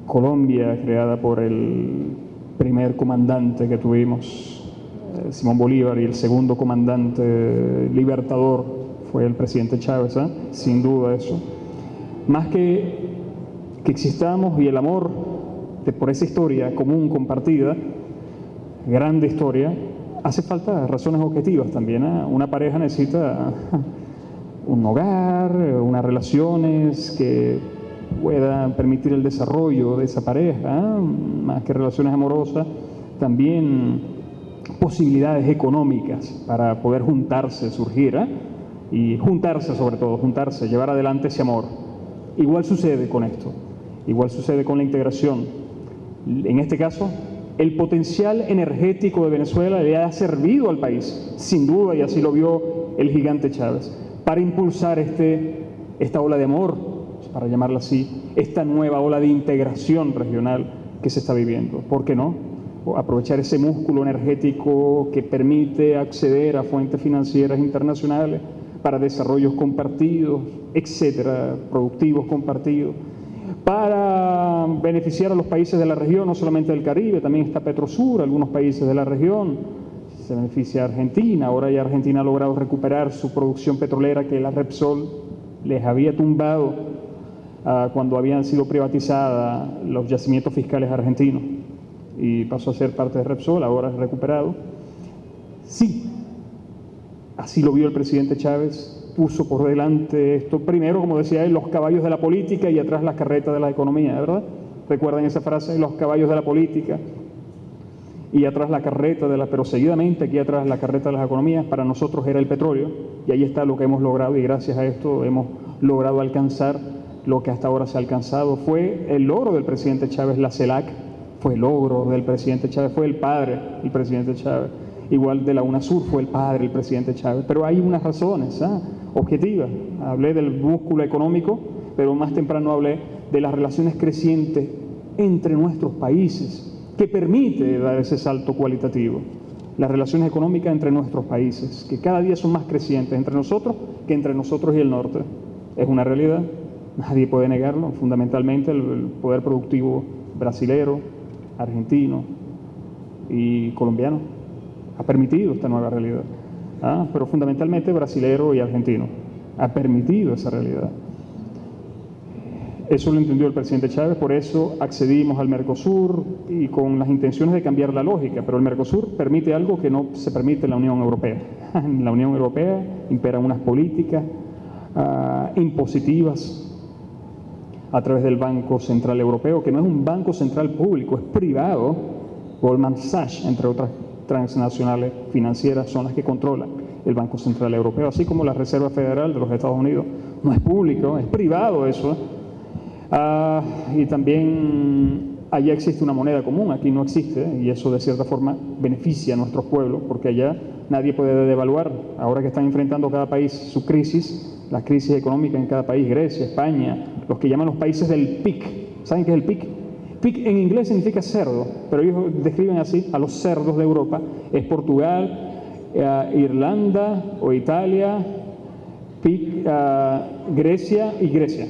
Colombia creada por el primer comandante que tuvimos, Simón Bolívar, y el segundo comandante libertador fue el presidente Chávez, sin duda eso. Más que existamos y el amor por esa historia común, compartida, grande historia, hace falta razones objetivas también. Una pareja necesita un hogar, unas relaciones que pueda permitir el desarrollo de esa pareja, más que relaciones amorosas, también posibilidades económicas para poder juntarse, surgir, y juntarse sobre todo, juntarse, llevar adelante ese amor. Igual sucede con esto, igual sucede con la integración. En este caso, el potencial energético de Venezuela le ha servido al país, sin duda, y así lo vio el gigante Chávez, para impulsar esta ola de amor, para llamarla así, esta nueva ola de integración regional que se está viviendo. ¿Por qué no? Aprovechar ese músculo energético que permite acceder a fuentes financieras internacionales para desarrollos compartidos, etcétera, productivos compartidos, para beneficiar a los países de la región, no solamente del Caribe, también está Petrosur, algunos países de la región, se beneficia a Argentina, ahora ya Argentina ha logrado recuperar su producción petrolera que la Repsol les había tumbado cuando habían sido privatizados los yacimientos fiscales argentinos, y pasó a ser parte de Repsol, ahora es recuperado. Sí, así lo vio el presidente Chávez, puso por delante esto, primero, como decía él, los caballos de la política y atrás las carretas de la economía, ¿verdad? ¿Recuerdan esa frase? Los caballos de la política y atrás la carreta de la, pero seguidamente aquí atrás la carreta de las economías, para nosotros era el petróleo, y ahí está lo que hemos logrado, y gracias a esto hemos logrado alcanzar lo que hasta ahora se ha alcanzado. Fue el logro del presidente Chávez, la CELAC, fue el logro del presidente Chávez, fue el padre del presidente Chávez. Igual de la UNASUR fue el padre del presidente Chávez, pero hay unas razones objetivas. Hablé del músculo económico, pero más temprano hablé de las relaciones crecientes entre nuestros países, que permite dar ese salto cualitativo. Las relaciones económicas entre nuestros países, que cada día son más crecientes entre nosotros que entre nosotros y el norte. Es una realidad, nadie puede negarlo. Fundamentalmente el poder productivo brasilero, argentino y colombiano ha permitido esta nueva realidad, pero fundamentalmente brasilero y argentino ha permitido esa realidad. Eso lo entendió el presidente Chávez, por eso accedimos al Mercosur y con las intenciones de cambiar la lógica, pero el Mercosur permite algo que no se permite en la Unión Europea. En la Unión Europea imperan unas políticas impositivas a través del Banco Central Europeo, que no es un banco central público, es privado. Goldman Sachs, entre otras transnacionales financieras, son las que controlan el Banco Central Europeo, así como la Reserva Federal de los Estados Unidos. No es público, es privado eso. Y también allá existe una moneda común, aquí no existe, y eso de cierta forma beneficia a nuestros pueblos, porque allá nadie puede devaluar. Ahora que están enfrentando cada país su crisis, la crisis económica en cada país, Grecia, España, los que llaman los países del PIC. ¿Saben qué es el PIC? PIC en inglés significa cerdo, pero ellos describen así a los cerdos de Europa. Es Portugal, Irlanda o Italia, PIC, Grecia y Grecia.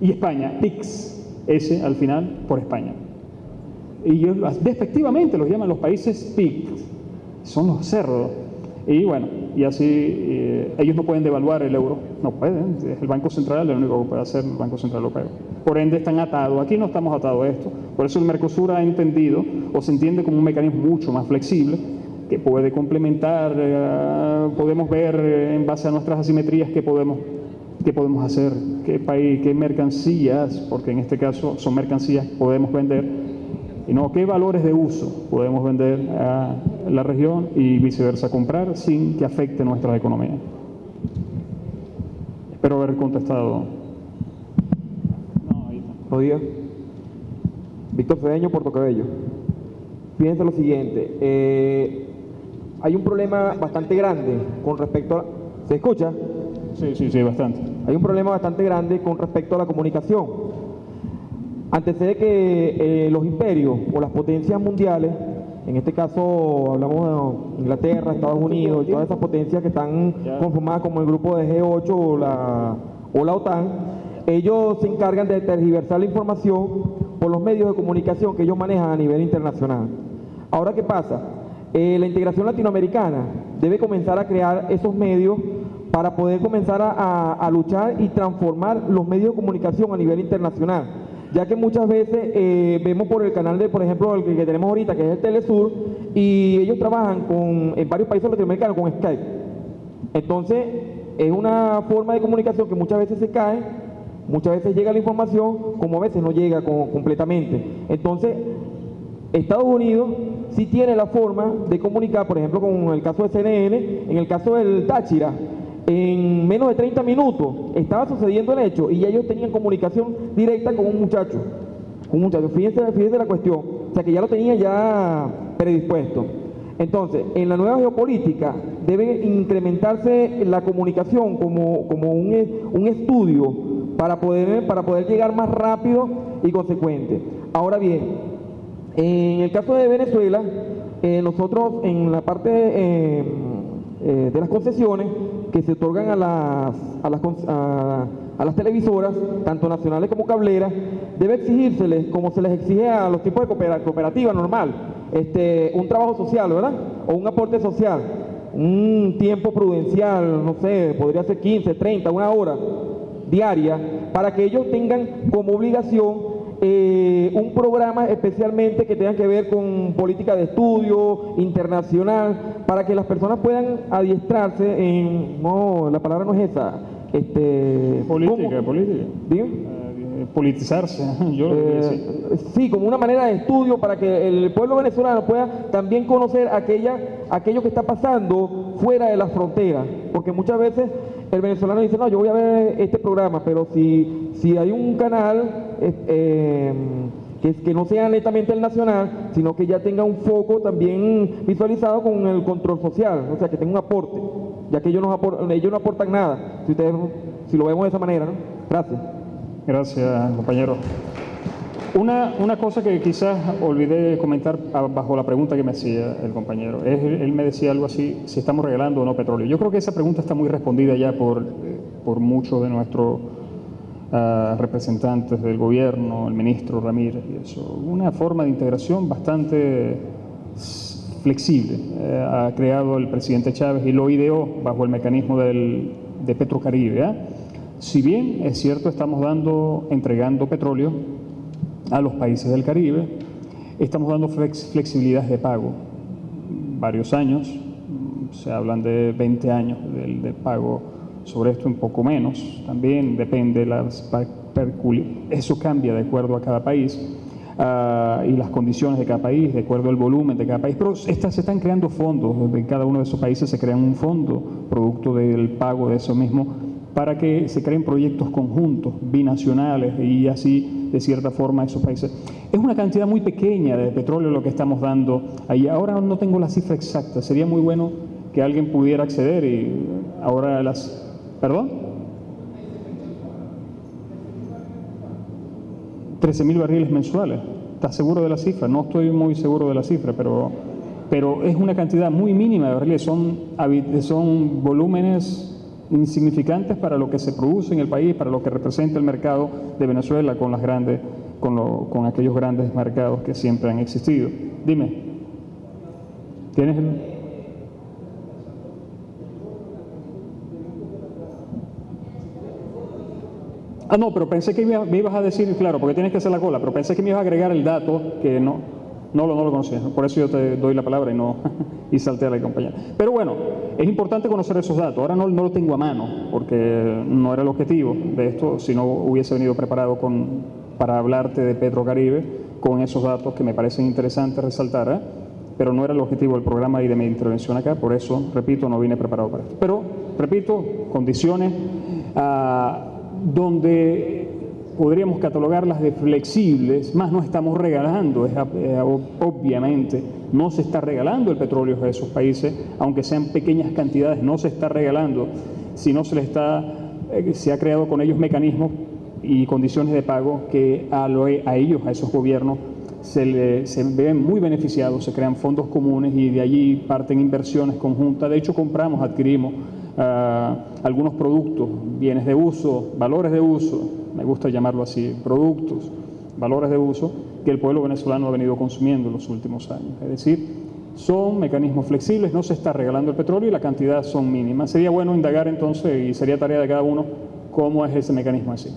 Y España, PICS, S al final por España. Y ellos despectivamente los llaman los países PICS, son los cerdos. Y bueno, y así ellos no pueden devaluar el euro, no pueden, es el Banco Central, lo único que puede hacer el Banco Central Europeo. Por ende están atados, aquí no estamos atados a esto. Por eso el Mercosur ha entendido, o se entiende como un mecanismo mucho más flexible, que puede complementar, podemos ver en base a nuestras asimetrías qué podemos hacer, qué país, qué mercancías, porque en este caso son mercancías, podemos vender, y no qué valores de uso podemos vender a la región y viceversa, comprar sin que afecte nuestras economías. Espero haber contestado. Buenos días. Víctor Cedeño, Puerto Cabello. Fíjense lo siguiente, hay un problema bastante grande con respecto a... ¿Se escucha? Sí, bastante. Hay un problema bastante grande con respecto a la comunicación. Antecede que los imperios o las potencias mundiales, en este caso hablamos de Inglaterra, Estados Unidos y todas esas potencias que están conformadas como el grupo de G8 o la OTAN, ellos se encargan de tergiversar la información por los medios de comunicación que ellos manejan a nivel internacional. Ahora, ¿qué pasa? La integración latinoamericana debe comenzar a crear esos medios para poder comenzar a luchar y transformar los medios de comunicación a nivel internacional, ya que muchas veces vemos por el canal de, por ejemplo, el que tenemos ahorita, que es el Telesur, y ellos trabajan en varios países latinoamericanos con Skype. Entonces, es una forma de comunicación que muchas veces se cae Muchas veces llega la información, como a veces no llega completamente. Entonces, Estados Unidos sí tiene la forma de comunicar, por ejemplo, con el caso de CNN, en el caso del Táchira, en menos de 30 minutos estaba sucediendo el hecho y ya ellos tenían comunicación directa con un muchacho. Fíjense la cuestión, o sea que ya lo tenían ya predispuesto. Entonces, en la nueva geopolítica debe incrementarse la comunicación como un estudio para poder llegar más rápido y consecuente. Ahora bien, en el caso de Venezuela, nosotros en la parte de las concesiones que se otorgan a las televisoras, tanto nacionales como cableras, debe exigírseles, como se les exige a los tipos de cooperativa normal, un trabajo social, ¿verdad? O un aporte social, un tiempo prudencial, no sé, podría ser 15, 30, una hora diaria, para que ellos tengan como obligación un programa especialmente que tenga que ver con política de estudio internacional, para que las personas puedan adiestrarse en, no, la palabra no es esa, política. ¿Diga? Politizarse, yo lo quería decir. Sí, como una manera de estudio para que el pueblo venezolano pueda también conocer aquello que está pasando fuera de las fronteras, porque muchas veces el venezolano dice, no, yo voy a ver este programa, pero si hay un canal que no sea netamente el nacional, sino que ya tenga un foco también visualizado con el control social, o sea, que tenga un aporte, ya que ellos no aportan nada, si lo vemos de esa manera, ¿no? Gracias. Gracias, compañero. Una cosa que quizás olvidé comentar bajo la pregunta que me hacía el compañero, él me decía algo así, si estamos regalando o no petróleo. Yo creo que esa pregunta está muy respondida ya por muchos de nuestros representantes del gobierno, el ministro Ramírez y eso. Una forma de integración bastante flexible ha creado el presidente Chávez y lo ideó bajo el mecanismo de Petrocaribe. Si bien es cierto, estamos entregando petróleo a los países del Caribe, estamos dando flexibilidad de pago, varios años, se hablan de 20 años de pago sobre esto, un poco menos, también depende, eso cambia de acuerdo a cada país y las condiciones de cada país, de acuerdo al volumen de cada país, pero se están creando fondos, en cada uno de esos países se crea un fondo producto del pago de eso mismo, para que se creen proyectos conjuntos, binacionales, y así, de cierta forma, esos países. Es una cantidad muy pequeña de petróleo lo que estamos dando ahí. Ahora no tengo la cifra exacta, sería muy bueno que alguien pudiera acceder y ahora ¿Perdón? 13.000 barriles mensuales. ¿Estás seguro de la cifra? No estoy muy seguro de la cifra, pero es una cantidad muy mínima de barriles. Son volúmenes insignificantes para lo que se produce en el país, para lo que representa el mercado de Venezuela con aquellos grandes mercados que siempre han existido. Dime, ¿tienes el...? No, pero pensé que me ibas a decir, claro, porque tienes que hacer la cola, pero pensé que me ibas a agregar el dato que no lo conocía, por eso yo te doy la palabra y salté a la compañera. Pero bueno, es importante conocer esos datos. Ahora no lo tengo a mano, porque no era el objetivo de esto, si no hubiese venido preparado para hablarte de Petrocaribe con esos datos que me parecen interesantes resaltar, pero no era el objetivo del programa y de mi intervención acá, por eso, repito, no vine preparado para esto. Pero, repito, condiciones donde podríamos catalogarlas de flexibles, más no estamos regalando, obviamente no se está regalando el petróleo a esos países, aunque sean pequeñas cantidades, no se está regalando, sino se ha creado con ellos mecanismos y condiciones de pago que a ellos, a esos gobiernos, se ven muy beneficiados, se crean fondos comunes y de allí parten inversiones conjuntas. De hecho, adquirimos algunos productos, bienes de uso, valores de uso, me gusta llamarlo así, productos, valores de uso, que el pueblo venezolano ha venido consumiendo en los últimos años. Es decir, son mecanismos flexibles, no se está regalando el petróleo y la cantidad son mínimas. Sería bueno indagar entonces, y sería tarea de cada uno, cómo es ese mecanismo así.